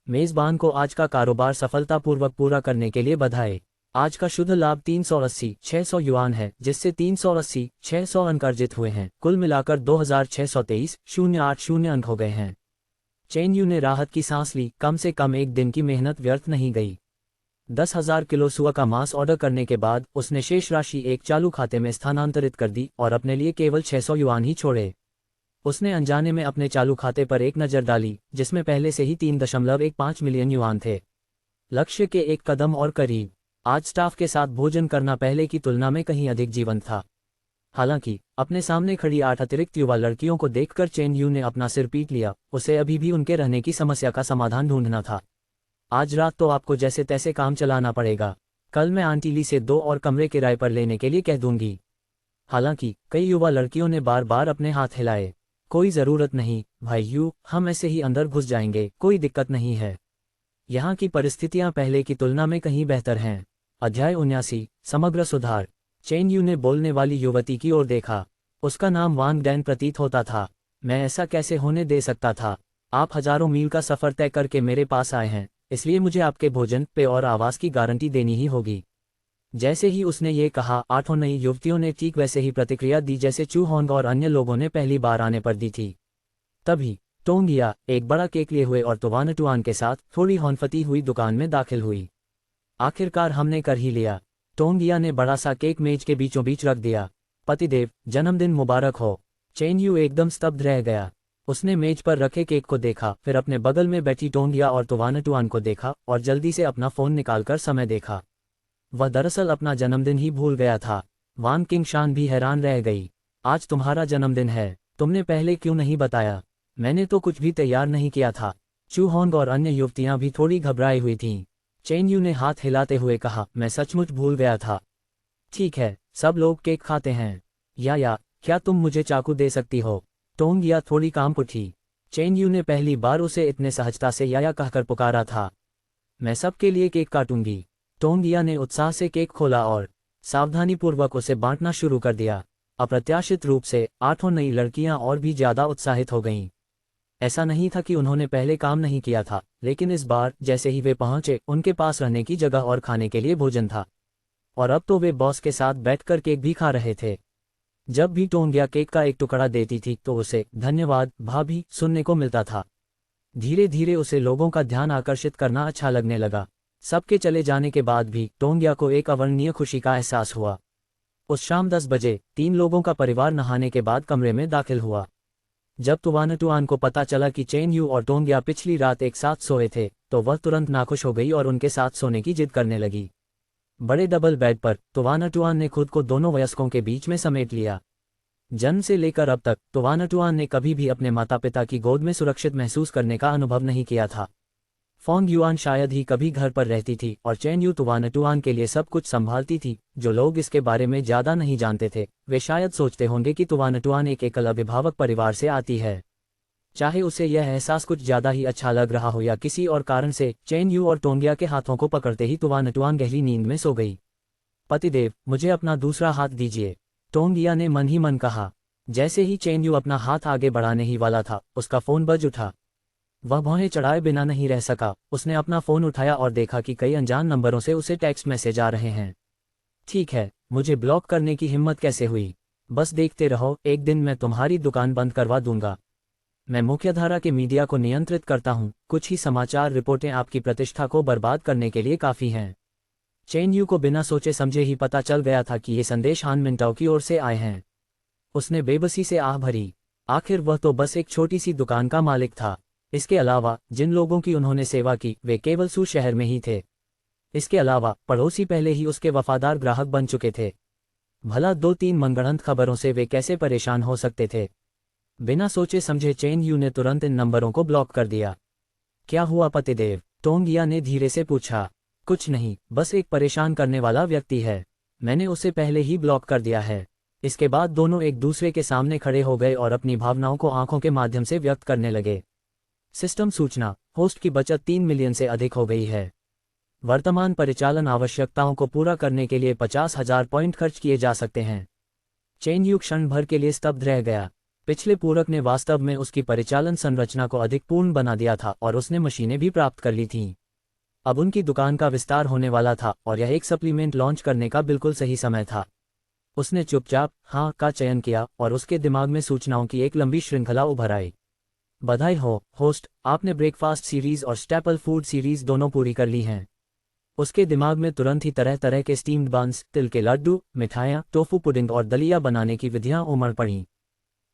[SPEAKER 1] मेजबान को आज का कारोबार सफलतापूर्वक पूरा करने के लिए बधाई। आज का शुद्ध लाभ 380-600 युआन है, जिससे 380-600 अंक अर्जित हुए हैं। कुल मिलाकर 2623.080 अंक हो गए हैं। चेन यू ने राहत की सांस ली, कम से कम एक दिन की मेहनत व्यर्थ नहीं गई। 10,000 किलो सुअर का मांस ऑर्डर करने के बाद उसने शेष राशि एक चालू खाते में स्थानांतरित कर दी और अपने लिए केवल 600 युआन ही छोड़े। उसने अनजाने में अपने चालू खाते पर एक नज़र डाली, जिसमें पहले से ही 3.15 मिलियन युआन थे। लक्ष्य के एक कदम और करीब। आज स्टाफ के साथ भोजन करना पहले की तुलना में कहीं अधिक जीवंत था। हालांकि अपने सामने खड़ी 8 अतिरिक्त युवा लड़कियों को देखकर चेन यू ने अपना सिर पीट लिया, उसे अभी भी उनके रहने की समस्या का समाधान ढूंढना था। आज रात तो आपको जैसे तैसे काम चलाना पड़ेगा। कल मैं आंटी ली से 2 और कमरे किराए पर लेने के लिए कह दूंगी। हालांकि कई युवा लड़कियों ने बार बार अपने हाथ हिलाए। कोई ज़रूरत नहीं भाई यू, हम ऐसे ही अंदर घुस जाएंगे, कोई दिक्कत नहीं है। यहाँ की परिस्थितियाँ पहले की तुलना में कहीं बेहतर हैं। अध्याय 79 समग्र सुधार। चेन यू ने बोलने वाली युवती की ओर देखा। उसका नाम वांग डैन प्रतीत होता था। मैं ऐसा कैसे होने दे सकता था? आप हजारों मील का सफ़र तय करके मेरे पास आए हैं, इसलिए मुझे आपके भोजन पे और आवास की गारंटी देनी ही होगी। जैसे ही उसने ये कहा, 8 नई युवतियों ने ठीक वैसे ही प्रतिक्रिया दी जैसे चू होंग और अन्य लोगों ने पहली बार आने पर दी थी। तभी टोंगिया एक बड़ा केक लिए हुए और तुवानटुआन के साथ थोड़ी हौनफती हुई दुकान में दाखिल हुई। आखिरकार हमने कर ही लिया। टोंगिया ने बड़ा सा केक मेज के बीचों बीच रख दिया। पतिदेव, जन्मदिन मुबारक हो। चेन यू एकदम स्तब्ध रह गया। उसने मेज पर रखे केक को देखा, फिर अपने बगल में बैठी टोंगिया और तुवानटुआन को देखा और जल्दी से अपना फोन निकालकर समय देखा। वह दरअसल अपना जन्मदिन ही भूल गया था। वान किंगशान भी हैरान रह गई। आज तुम्हारा जन्मदिन है, तुमने पहले क्यों नहीं बताया? मैंने तो कुछ भी तैयार नहीं किया था। चू होंग और अन्य युवतियां भी थोड़ी घबराई हुई थीं। चेन यू ने हाथ हिलाते हुए कहा, मैं सचमुच भूल गया था। ठीक है, सब लोग केक खाते हैं। या क्या तुम मुझे चाकू दे सकती हो? टोंगिया थोड़ी कांप उठी। चेन यू ने पहली बार उसे इतने सहजता से या कहकर पुकारा था। मैं सबके लिए केक काटूंगी। टोंगिया ने उत्साह से केक खोला और सावधानीपूर्वक उसे बांटना शुरू कर दिया। अप्रत्याशित रूप से 8 नई लड़कियां और भी ज्यादा उत्साहित हो गईं। ऐसा नहीं था कि उन्होंने पहले काम नहीं किया था, लेकिन इस बार जैसे ही वे पहुंचे, उनके पास रहने की जगह और खाने के लिए भोजन था। और अब तो वे बॉस के साथ बैठकर केक भी खा रहे थे। जब भी टोंगिया केक का एक टुकड़ा देती थी तो उसे धन्यवाद भाभी सुनने को मिलता था। धीरे धीरे उसे लोगों का ध्यान आकर्षित करना अच्छा लगने लगा। सबके चले जाने के बाद भी टोंगिया को एक अवर्णनीय खुशी का एहसास हुआ। उस शाम 10 बजे 3 लोगों का परिवार नहाने के बाद कमरे में दाखिल हुआ। जब तुवानटुआन को पता चला कि चेन यू और टोंगिया पिछली रात एक साथ सोए थे, तो वह तुरंत नाखुश हो गई और उनके साथ सोने की जिद करने लगी। बड़े डबल बेड पर तुवानटुआन ने खुद को दोनों वयस्कों के बीच में समेट लिया। जन्म से लेकर अब तक तुवानटुआन ने कभी भी अपने माता पिता की गोद में सुरक्षित महसूस करने का अनुभव नहीं किया था। फोंग युआन शायद ही कभी घर पर रहती थी और चेन यू तुवानटुआन के लिए सब कुछ संभालती थी। जो लोग इसके बारे में ज्यादा नहीं जानते थे, वे शायद सोचते होंगे कि तुवानटुआन एक एकल अभिभावक परिवार से आती है। चाहे उसे यह एहसास कुछ ज्यादा ही अच्छा लग रहा हो या किसी और कारण से, चेन यू और टोंगिया के हाथों को पकड़ते ही तुवानटुआन गहरी नींद में सो गई। पतिदेव, मुझे अपना दूसरा हाथ दीजिए, टोंगिया ने मन ही मन कहा। जैसे ही चेन यू अपना हाथ आगे बढ़ाने ही वाला था, उसका फोन बज उठा। वह भौहें चढ़ाए बिना नहीं रह सका। उसने अपना फोन उठाया और देखा कि कई अनजान नंबरों से उसे टेक्स्ट मैसेज आ रहे हैं। ठीक है, मुझे ब्लॉक करने की हिम्मत कैसे हुई? बस देखते रहो, एक दिन मैं तुम्हारी दुकान बंद करवा दूंगा। मैं मुख्यधारा के मीडिया को नियंत्रित करता हूं, कुछ ही समाचार रिपोर्टें आपकी प्रतिष्ठा को बर्बाद करने के लिए काफ़ी हैं। चेन यू को बिना सोचे समझे ही पता चल गया था कि ये संदेश हान मिंटाओ की ओर से आए हैं। उसने बेबसी से आह भरी। आखिर वह तो बस एक छोटी सी दुकान का मालिक था। इसके अलावा जिन लोगों की उन्होंने सेवा की, वे केवल सू शहर में ही थे। इसके अलावा पड़ोसी पहले ही उसके वफादार ग्राहक बन चुके थे। भला 2-3 मनगढ़ंत खबरों से वे कैसे परेशान हो सकते थे। बिना सोचे समझे चेन यू ने तुरंत इन नंबरों को ब्लॉक कर दिया। क्या हुआ पतिदेव? टोंगिया ने धीरे से पूछा। कुछ नहीं, बस एक परेशान करने वाला व्यक्ति है, मैंने उसे पहले ही ब्लॉक कर दिया है। इसके बाद दोनों एक दूसरे के सामने खड़े हो गए और अपनी भावनाओं को आंखों के माध्यम से व्यक्त करने लगे। सिस्टम सूचना, होस्ट की बचत 3 मिलियन से अधिक हो गई है। वर्तमान परिचालन आवश्यकताओं को पूरा करने के लिए 50,000 पॉइंट खर्च किए जा सकते हैं। चेन यू क्षण भर के लिए स्तब्ध रह गया। पिछले पूरक ने वास्तव में उसकी परिचालन संरचना को अधिक पूर्ण बना दिया था और उसने मशीनें भी प्राप्त कर ली थीं। अब उनकी दुकान का विस्तार होने वाला था और यह एक सप्लीमेंट लॉन्च करने का बिल्कुल सही समय था। उसने चुपचाप हाँ का चयन किया और उसके दिमाग में सूचनाओं की एक लंबी श्रृंखला उभर आई। बधाई हो होस्ट, आपने breakfast series or staple food series दोनों पूरी कर ली हैं। उसके दिमाग में तुरंत ही तरह तरह के स्टीम्ड बन्स, तिल के लड्डू, मिठाइयाँ, टोफू पुडिंग और दलिया बनाने की विधियाँ उमड़ पड़ीं।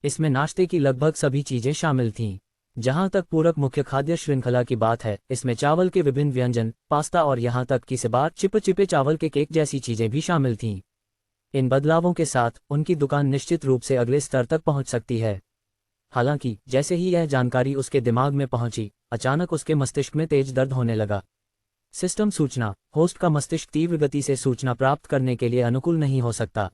[SPEAKER 1] इसमें नाश्ते की लगभग सभी चीज़ें शामिल थीं। जहाँ तक पूरक मुख्य खाद्य श्रृंखला की बात है, इसमें चावल के विभिन्न व्यंजन, पास्ता और यहाँ तक कि सिबार चिपचिपे चावल के केक जैसी चीज़ें भी शामिल थीं। इन बदलावों के साथ उनकी दुकान निश्चित रूप से अगले स्तर तक पहुँच सकती है। हालांकि जैसे ही यह जानकारी उसके दिमाग में पहुंची, अचानक उसके मस्तिष्क में तेज दर्द होने लगा। सिस्टम सूचना, होस्ट का मस्तिष्क तीव्र गति से सूचना प्राप्त करने के लिए अनुकूल नहीं हो सकता।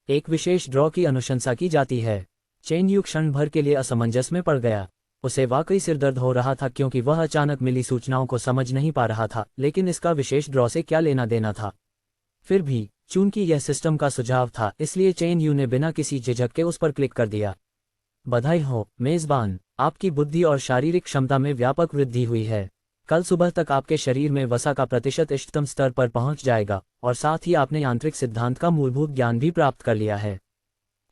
[SPEAKER 1] एक विशेष ड्रॉ की अनुशंसा की जाती है। चेन यू क्षण भर के लिए असमंजस में पड़ गया। उसे वाकई सिरदर्द हो रहा था क्योंकि वह अचानक मिली सूचनाओं को समझ नहीं पा रहा था, लेकिन इसका विशेष ड्रॉ से क्या लेना देना था। फिर भी चूंकि यह सिस्टम का सुझाव था, इसलिए चेन यू ने बिना किसी झिझक के उस पर क्लिक कर दिया। बधाई हो मेज़बान, आपकी बुद्धि और शारीरिक क्षमता में व्यापक वृद्धि हुई है। कल सुबह तक आपके शरीर में वसा का प्रतिशत इष्टतम स्तर पर पहुंच जाएगा और साथ ही आपने यांत्रिक सिद्धांत का मूलभूत ज्ञान भी प्राप्त कर लिया है।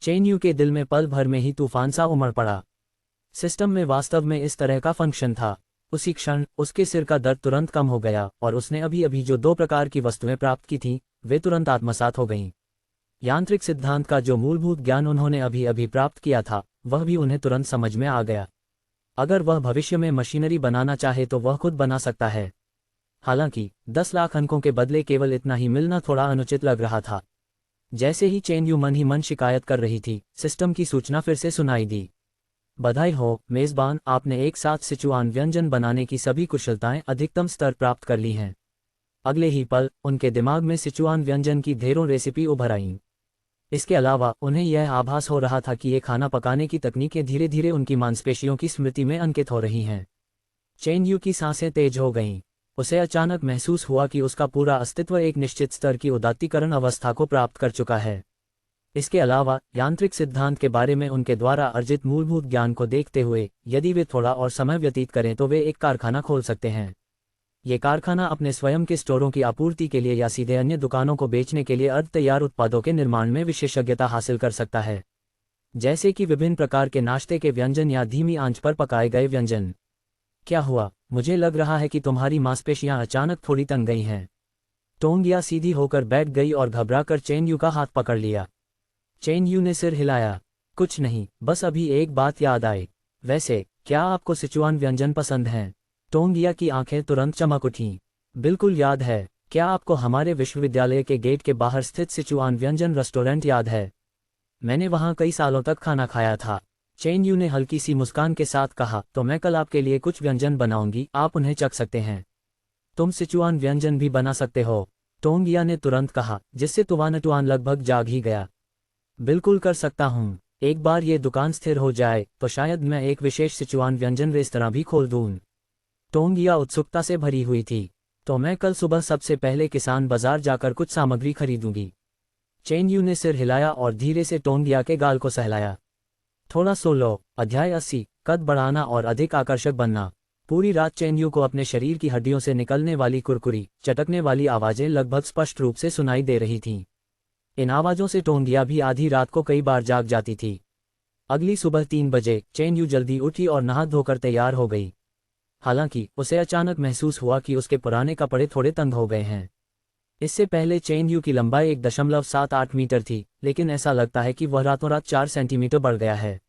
[SPEAKER 1] चेन यू के दिल में पल भर में ही तूफान सा उमड़ पड़ा। सिस्टम में वास्तव में इस तरह का फंक्शन था। उसी क्षण उसके सिर का दर्द तुरंत कम हो गया और उसने अभी अभी जो 2 प्रकार की वस्तुएं प्राप्त की थीं, वे तुरंत आत्मसात हो गईं। यांत्रिक सिद्धांत का जो मूलभूत ज्ञान उन्होंने अभी अभी प्राप्त किया था, वह भी उन्हें तुरंत समझ में आ गया। अगर वह भविष्य में मशीनरी बनाना चाहे तो वह खुद बना सकता है। हालांकि 10 लाख अंकों के बदले केवल इतना ही मिलना थोड़ा अनुचित लग रहा था। जैसे ही चेन यू मन ही मन शिकायत कर रही थी, सिस्टम की सूचना फिर से सुनाई दी। बधाई हो मेज़बान, आपने एक साथ सिचुआन व्यंजन बनाने की सभी कुशलताएं अधिकतम स्तर प्राप्त कर ली हैं। अगले ही पल उनके दिमाग में सिचुआन व्यंजन की ढेरों रेसिपी उभर आईं। इसके अलावा उन्हें यह आभास हो रहा था कि ये खाना पकाने की तकनीकें धीरे धीरे उनकी मांसपेशियों की स्मृति में अंकित हो रही हैं। चेन यू की सांसें तेज हो गईं। उसे अचानक महसूस हुआ कि उसका पूरा अस्तित्व एक निश्चित स्तर की उदात्तीकरण अवस्था को प्राप्त कर चुका है। इसके अलावा यांत्रिक सिद्धांत के बारे में उनके द्वारा अर्जित मूलभूत ज्ञान को देखते हुए, यदि वे थोड़ा और समय व्यतीत करें तो वे एक कारखाना खोल सकते हैं। ये कारखाना अपने स्वयं के स्टोरों की आपूर्ति के लिए या सीधे अन्य दुकानों को बेचने के लिए अर्ध तैयार उत्पादों के निर्माण में विशेषज्ञता हासिल कर सकता है, जैसे कि विभिन्न प्रकार के नाश्ते के व्यंजन या धीमी आंच पर पकाए गए व्यंजन। क्या हुआ? मुझे लग रहा है कि तुम्हारी मांसपेशियां अचानक थोड़ी तंग गई हैं। टोंगिया सीधी होकर बैठ गई और घबराकर चेन यू का हाथ पकड़ लिया। चेन यू ने सिर हिलाया। कुछ नहीं, बस अभी एक बात याद आई। वैसे क्या आपको सिचुआन व्यंजन पसंद हैं? टोंगिया की आंखें तुरंत चमक उठीं। बिल्कुल याद है। क्या आपको हमारे विश्वविद्यालय के गेट के बाहर स्थित सिचुआन व्यंजन रेस्टोरेंट याद है? मैंने वहां कई सालों तक खाना खाया था। चेन यू ने हल्की सी मुस्कान के साथ कहा, तो मैं कल आपके लिए कुछ व्यंजन बनाऊंगी, आप उन्हें चख सकते हैं। तुम सिचुआन व्यंजन भी बना सकते हो? टोंगिया ने तुरंत कहा, जिससे तुवानटुआन लगभग जाग ही गया। बिल्कुल कर सकता हूँ। एक बार ये दुकान स्थिर हो जाए तो शायद मैं एक विशेष सिचुआन व्यंजन रेस्तरां भी खोल दूँ। टोंगिया उत्सुकता से भरी हुई थी। तो मैं कल सुबह सबसे पहले किसान बाजार जाकर कुछ सामग्री खरीदूंगी। चेन यू ने सिर हिलाया और धीरे से टोंगिया के गाल को सहलाया। थोड़ा सो लो। अध्याय 80, कद बढ़ाना और अधिक आकर्षक बनना। पूरी रात चेन यू को अपने शरीर की हड्डियों से निकलने वाली कुरकुरी, चटकने वाली आवाजें लगभग स्पष्ट रूप से सुनाई दे रही थीं। इन आवाज़ों से टोंगिया भी आधी रात को कई बार जाग जाती थी। अगली सुबह 3 बजे चेन यू जल्दी उठी और नहा धोकर तैयार हो गई। हालांकि उसे अचानक महसूस हुआ कि उसके पुराने कपड़े थोड़े तंग हो गए हैं। इससे पहले चेन यू की लंबाई 1.78 मीटर थी, लेकिन ऐसा लगता है कि वह रातों रात 4 सेंटीमीटर बढ़ गया है।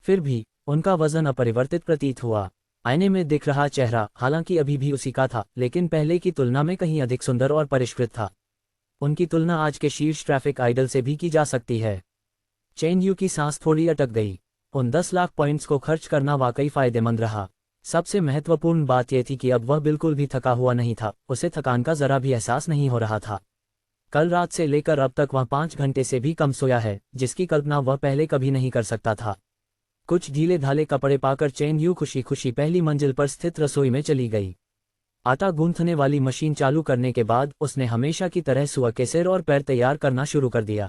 [SPEAKER 1] फिर भी उनका वजन अपरिवर्तित प्रतीत हुआ। आईने में दिख रहा चेहरा हालांकि अभी भी उसी का था, लेकिन पहले की तुलना में कहीं अधिक सुंदर और परिष्कृत था। उनकी तुलना आज के शीर्ष ट्रैफिक आइडल से भी की जा सकती है। चेन यू की सांस थोड़ी अटक गई। उन 10 लाख पॉइंट्स को खर्च करना वाकई फायदेमंद रहा। सबसे महत्वपूर्ण बात यह थी कि अब वह बिल्कुल भी थका हुआ नहीं था, उसे थकान का जरा भी एहसास नहीं हो रहा था। कल रात से लेकर अब तक वह 5 घंटे से भी कम सोया है, जिसकी कल्पना वह पहले कभी नहीं कर सकता था। कुछ ढीले ढाले कपड़े पाकर चेन यू खुशी खुशी पहली मंजिल पर स्थित रसोई में चली गई। आटा गूंथने वाली मशीन चालू करने के बाद उसने हमेशा की तरह सुअर के सिर और पैर तैयार करना शुरू कर दिया।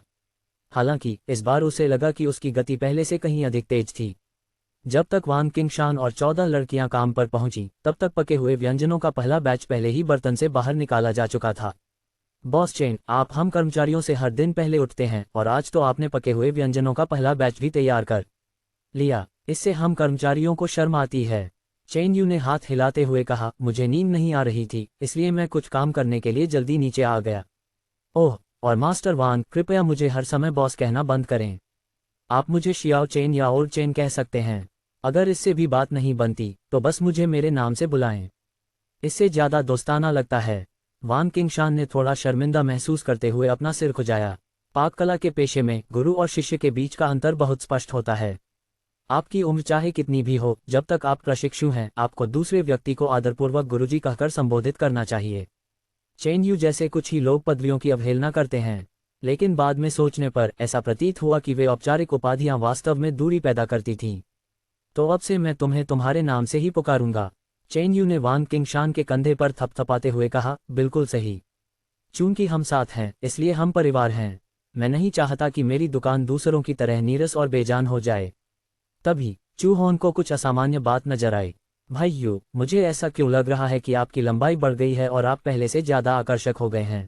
[SPEAKER 1] हालांकि इस बार उसे लगा कि उसकी गति पहले से कहीं अधिक तेज थी। जब तक वान किंगशान और 14 लड़कियां काम पर पहुंची, तब तक पके हुए व्यंजनों का पहला बैच पहले ही बर्तन से बाहर निकाला जा चुका था। बॉस चेन, आप हम कर्मचारियों से हर दिन पहले उठते हैं और आज तो आपने पके हुए व्यंजनों का पहला बैच भी तैयार कर लिया। इससे हम कर्मचारियों को शर्म आती है। चेन यू ने हाथ हिलाते हुए कहा, मुझे नींद नहीं आ रही थी, इसलिए मैं कुछ काम करने के लिए जल्दी नीचे आ गया। ओह, और मास्टर वान, कृपया मुझे हर समय बॉस कहना बंद करें। आप मुझे शियाओ चेन या और चेन कह सकते हैं। अगर इससे भी बात नहीं बनती तो बस मुझे मेरे नाम से बुलाएं। इससे ज़्यादा दोस्ताना लगता है। वान किंगशान ने थोड़ा शर्मिंदा महसूस करते हुए अपना सिर खुजाया। पाककला के पेशे में गुरु और शिष्य के बीच का अंतर बहुत स्पष्ट होता है। आपकी उम्र चाहे कितनी भी हो, जब तक आप प्रशिक्षु हैं, आपको दूसरे व्यक्ति को आदरपूर्वक गुरुजी कहकर संबोधित करना चाहिए। चेन यू जैसे कुछ ही लोग पदवियों की अवहेलना करते हैं, लेकिन बाद में सोचने पर ऐसा प्रतीत हुआ कि वे औपचारिक उपाधियां वास्तव में दूरी पैदा करती थीं। तो अब से मैं तुम्हें तुम्हारे नाम से ही पुकारूंगा। चेन यू ने वान किंगशान के कंधे पर थपथपाते हुए कहा, बिल्कुल सही। चूंकि हम साथ हैं, इसलिए हम परिवार हैं। मैं नहीं चाहता कि मेरी दुकान दूसरों की तरह नीरस और बेजान हो जाए। तभी चू होन को कुछ असामान्य बात नजर आई। भाई यू, मुझे ऐसा क्यों लग रहा है कि आपकी लंबाई बढ़ गई है और आप पहले से ज्यादा आकर्षक हो गए हैं।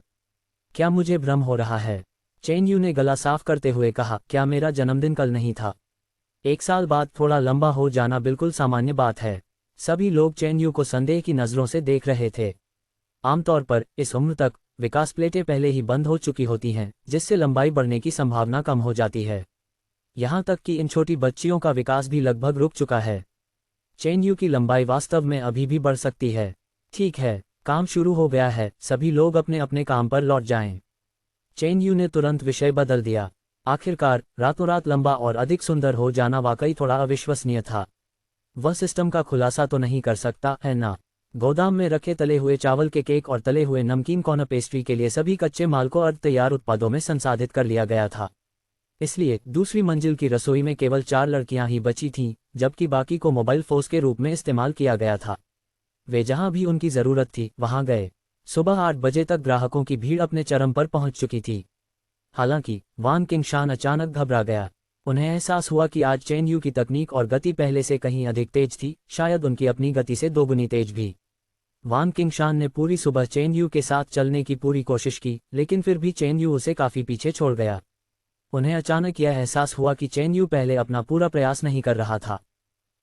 [SPEAKER 1] क्या मुझे भ्रम हो रहा है? चेन यू ने गला साफ करते हुए कहा, क्या मेरा जन्मदिन कल नहीं था? 1 साल बाद थोड़ा लंबा हो जाना बिल्कुल सामान्य बात है। सभी लोग चेन यू को संदेह की नज़रों से देख रहे थे। आमतौर पर इस उम्र तक विकास प्लेटें पहले ही बंद हो चुकी होती हैं, जिससे लंबाई बढ़ने की संभावना कम हो जाती है। यहाँ तक कि इन छोटी बच्चियों का विकास भी लगभग रुक चुका है। चेन यू की लंबाई वास्तव में अभी भी बढ़ सकती है। ठीक है, काम शुरू हो गया है, सभी लोग अपने अपने काम पर लौट जाएं। चेन यू ने तुरंत विषय बदल दिया। आखिरकार रातों रात लंबा और अधिक सुंदर हो जाना वाकई थोड़ा अविश्वसनीय था। वह सिस्टम का खुलासा तो नहीं कर सकता है ना? गोदाम में रखे तले हुए चावल के केक और तले हुए नमकीन कॉर्न पेस्ट्री के लिए सभी कच्चे माल को अर्ध तैयार उत्पादों में संसाधित कर लिया गया था। इसलिए दूसरी मंजिल की रसोई में केवल 4 लड़कियां ही बची थीं, जबकि बाकी को मोबाइल फोन्स के रूप में इस्तेमाल किया गया था। वे जहां भी उनकी ज़रूरत थी वहां गए। सुबह 8 बजे तक ग्राहकों की भीड़ अपने चरम पर पहुंच चुकी थी। हालांकि वान किंगशान अचानक घबरा गया। उन्हें एहसास हुआ कि आज चेन यू की तकनीक और गति पहले से कहीं अधिक तेज थी, शायद उनकी अपनी गति से दोगुनी तेज भी। वान किंगशान ने पूरी सुबह चेन यू के साथ चलने की पूरी कोशिश की, लेकिन फिर भी चेन यू उसे काफ़ी पीछे छोड़ गया। उन्हें अचानक यह एहसास हुआ कि चेन यू पहले अपना पूरा प्रयास नहीं कर रहा था।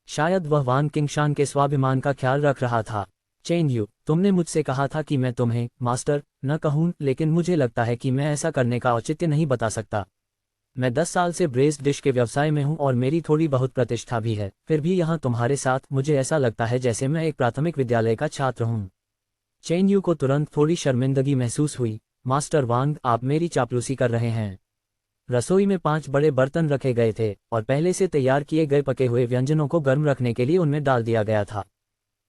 [SPEAKER 1] शायद वह वान किंगशान के स्वाभिमान का ख्याल रख रहा था। चेन यू, तुमने मुझसे कहा था कि मैं तुम्हें मास्टर न कहूं, लेकिन मुझे लगता है कि मैं ऐसा करने का औचित्य नहीं बता सकता। मैं 10 साल से ब्रेस्ड डिश के व्यवसाय में हूं और मेरी थोड़ी बहुत प्रतिष्ठा भी है। फिर भी यहाँ तुम्हारे साथ मुझे ऐसा लगता है जैसे मैं एक प्राथमिक विद्यालय का छात्र हूँ। चेन यू को तुरंत थोड़ी शर्मिंदगी महसूस हुई। मास्टर वांग, आप मेरी चापलूसी कर रहे हैं। रसोई में 5 बड़े बर्तन रखे गए थे और पहले से तैयार किए गए पके हुए व्यंजनों को गर्म रखने के लिए उनमें डाल दिया गया था।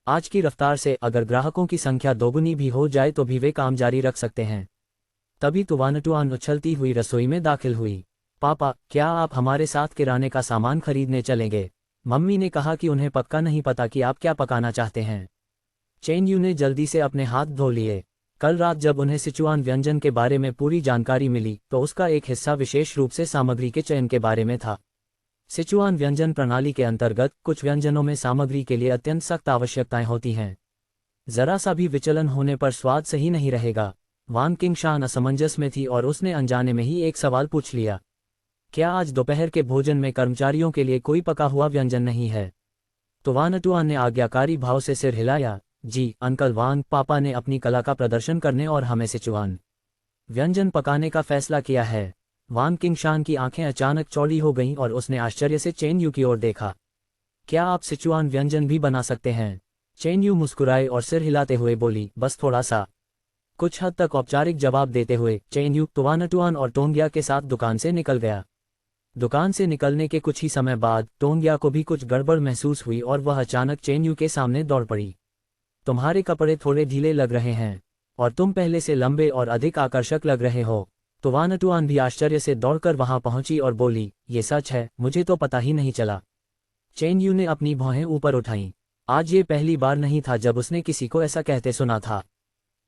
[SPEAKER 1] आज की रफ्तार से अगर ग्राहकों की संख्या दोगुनी भी हो जाए तो भी वे काम जारी रख सकते हैं। तभी तुवानटुआन उछलती हुई रसोई में दाखिल हुई। पापा, क्या आप हमारे साथ किराने का सामान खरीदने चलेंगे? मम्मी ने कहा कि उन्हें पक्का नहीं पता कि आप क्या पकाना चाहते हैं। चेन यू ने जल्दी से अपने हाथ धो लिए। कल रात जब उन्हें सिचुआन व्यंजन के बारे में पूरी जानकारी मिली तो उसका एक हिस्सा विशेष रूप से सामग्री के चयन के बारे में था। सिचुआन व्यंजन प्रणाली के अंतर्गत कुछ व्यंजनों में सामग्री के लिए अत्यंत सख्त आवश्यकताएं होती हैं। जरा सा भी विचलन होने पर स्वाद सही नहीं रहेगा। वान किंगशान असमंजस में थी और उसने अनजाने में ही एक सवाल पूछ लिया, क्या आज दोपहर के भोजन में कर्मचारियों के लिए कोई पका हुआ व्यंजन नहीं है? तुवानटुआन ने आज्ञाकारी भाव से सिर हिलाया। जी अंकल वांग, पापा ने अपनी कला का प्रदर्शन करने और हमें सिचुआन व्यंजन पकाने का फैसला किया है। वान किंगशान की आंखें अचानक चौड़ी हो गईं और उसने आश्चर्य से चेन यू की ओर देखा। क्या आप सिचुआन व्यंजन भी बना सकते हैं? चेन यू मुस्कुराए और सिर हिलाते हुए बोली, बस थोड़ा सा। कुछ हद तक औपचारिक जवाब देते हुए चेन यू तुवानटुआन और टोंगिया के साथ दुकान से निकल गया। दुकान से निकलने के कुछ ही समय बाद टोंगिया को भी कुछ गड़बड़ महसूस हुई और वह अचानक चेन यू के सामने दौड़ पड़ी। तुम्हारे कपड़े थोड़े ढीले लग रहे हैं और तुम पहले से लंबे और अधिक आकर्षक लग रहे हो। तुवानटुआन भी आश्चर्य से दौड़कर वहां पहुंची और बोली, ये सच है, मुझे तो पता ही नहीं चला। चेन यू ने अपनी भौहें ऊपर उठाईं। आज ये पहली बार नहीं था जब उसने किसी को ऐसा कहते सुना था।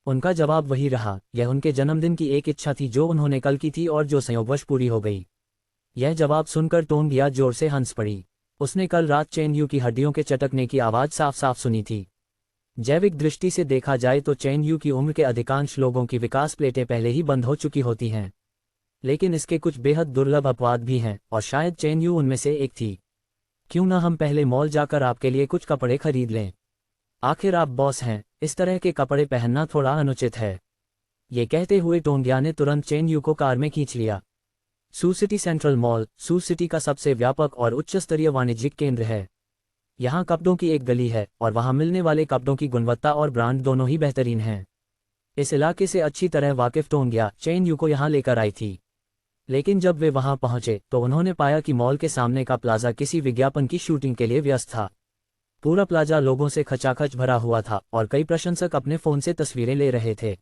[SPEAKER 1] उनका जवाब वही रहा, यह उनके जन्मदिन की एक इच्छा थी जो उन्होंने कल की थी और जो संयोगवश पूरी हो गई। यह जवाब सुनकर टोंगिया जोर से हंस पड़ी। उसने कल रात चेन यू की हड्डियों के चटकने की आवाज़ साफ साफ सुनी थी। जैविक दृष्टि से देखा जाए तो चेन यू की उम्र के अधिकांश लोगों की विकास प्लेटें पहले ही बंद हो चुकी होती हैं। लेकिन इसके कुछ बेहद दुर्लभ अपवाद भी हैं और शायद चेन यू उनमें से एक थी। क्यों ना हम पहले मॉल जाकर आपके लिए कुछ कपड़े खरीद लें? आखिर आप बॉस हैं, इस तरह के कपड़े पहनना थोड़ा अनुचित है। ये कहते हुए टोंगिया ने तुरंत चेन यू को कार में खींच लिया। सू सिटी सेंट्रल मॉल सू सिटी का सबसे व्यापक और उच्च स्तरीय वाणिज्यिक केंद्र है। यहाँ कपड़ों की एक गली है और वहाँ मिलने वाले कपड़ों की गुणवत्ता और ब्रांड दोनों ही बेहतरीन हैं। इस इलाके से अच्छी तरह वाकिफ टोंगिया चेन यू को यहाँ लेकर आई थी। लेकिन जब वे वहाँ पहुँचे तो उन्होंने पाया कि मॉल के सामने का प्लाजा किसी विज्ञापन की शूटिंग के लिए व्यस्त था। पूरा प्लाजा लोगों से खचाखच भरा हुआ था और कई प्रशंसक अपने फ़ोन से तस्वीरें ले रहे थे।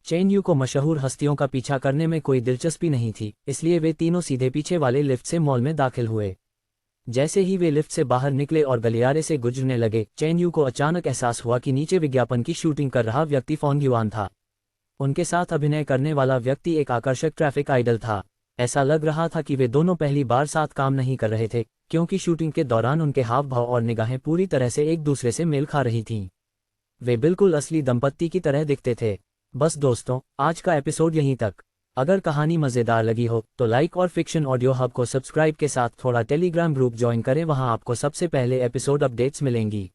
[SPEAKER 1] चेन यू को मशहूर हस्तियों का पीछा करने में कोई दिलचस्पी नहीं थी, इसलिए वे तीनों सीधे पीछे वाले लिफ्ट से मॉल में दाखिल हुए। जैसे ही वे लिफ्ट से बाहर निकले और गलियारे से गुजरने लगे, चेन यू को अचानक एहसास हुआ कि नीचे विज्ञापन की शूटिंग कर रहा व्यक्ति फोंग युआन था। उनके साथ अभिनय करने वाला व्यक्ति एक आकर्षक ट्रैफिक आइडल था। ऐसा लग रहा था कि वे दोनों पहली बार साथ काम नहीं कर रहे थे, क्योंकि शूटिंग के दौरान उनके हाव भाव और निगाहें पूरी तरह से एक दूसरे से मेल खा रही थीं। वे बिल्कुल असली दंपत्ति की तरह दिखते थे। बस दोस्तों, आज का एपिसोड यहीं तक। अगर कहानी मज़ेदार लगी हो तो लाइक और फिक्शन ऑडियो हब को सब्सक्राइब के साथ थोड़ा टेलीग्राम ग्रुप ज्वाइन करें, वहां आपको सबसे पहले एपिसोड अपडेट्स मिलेंगी।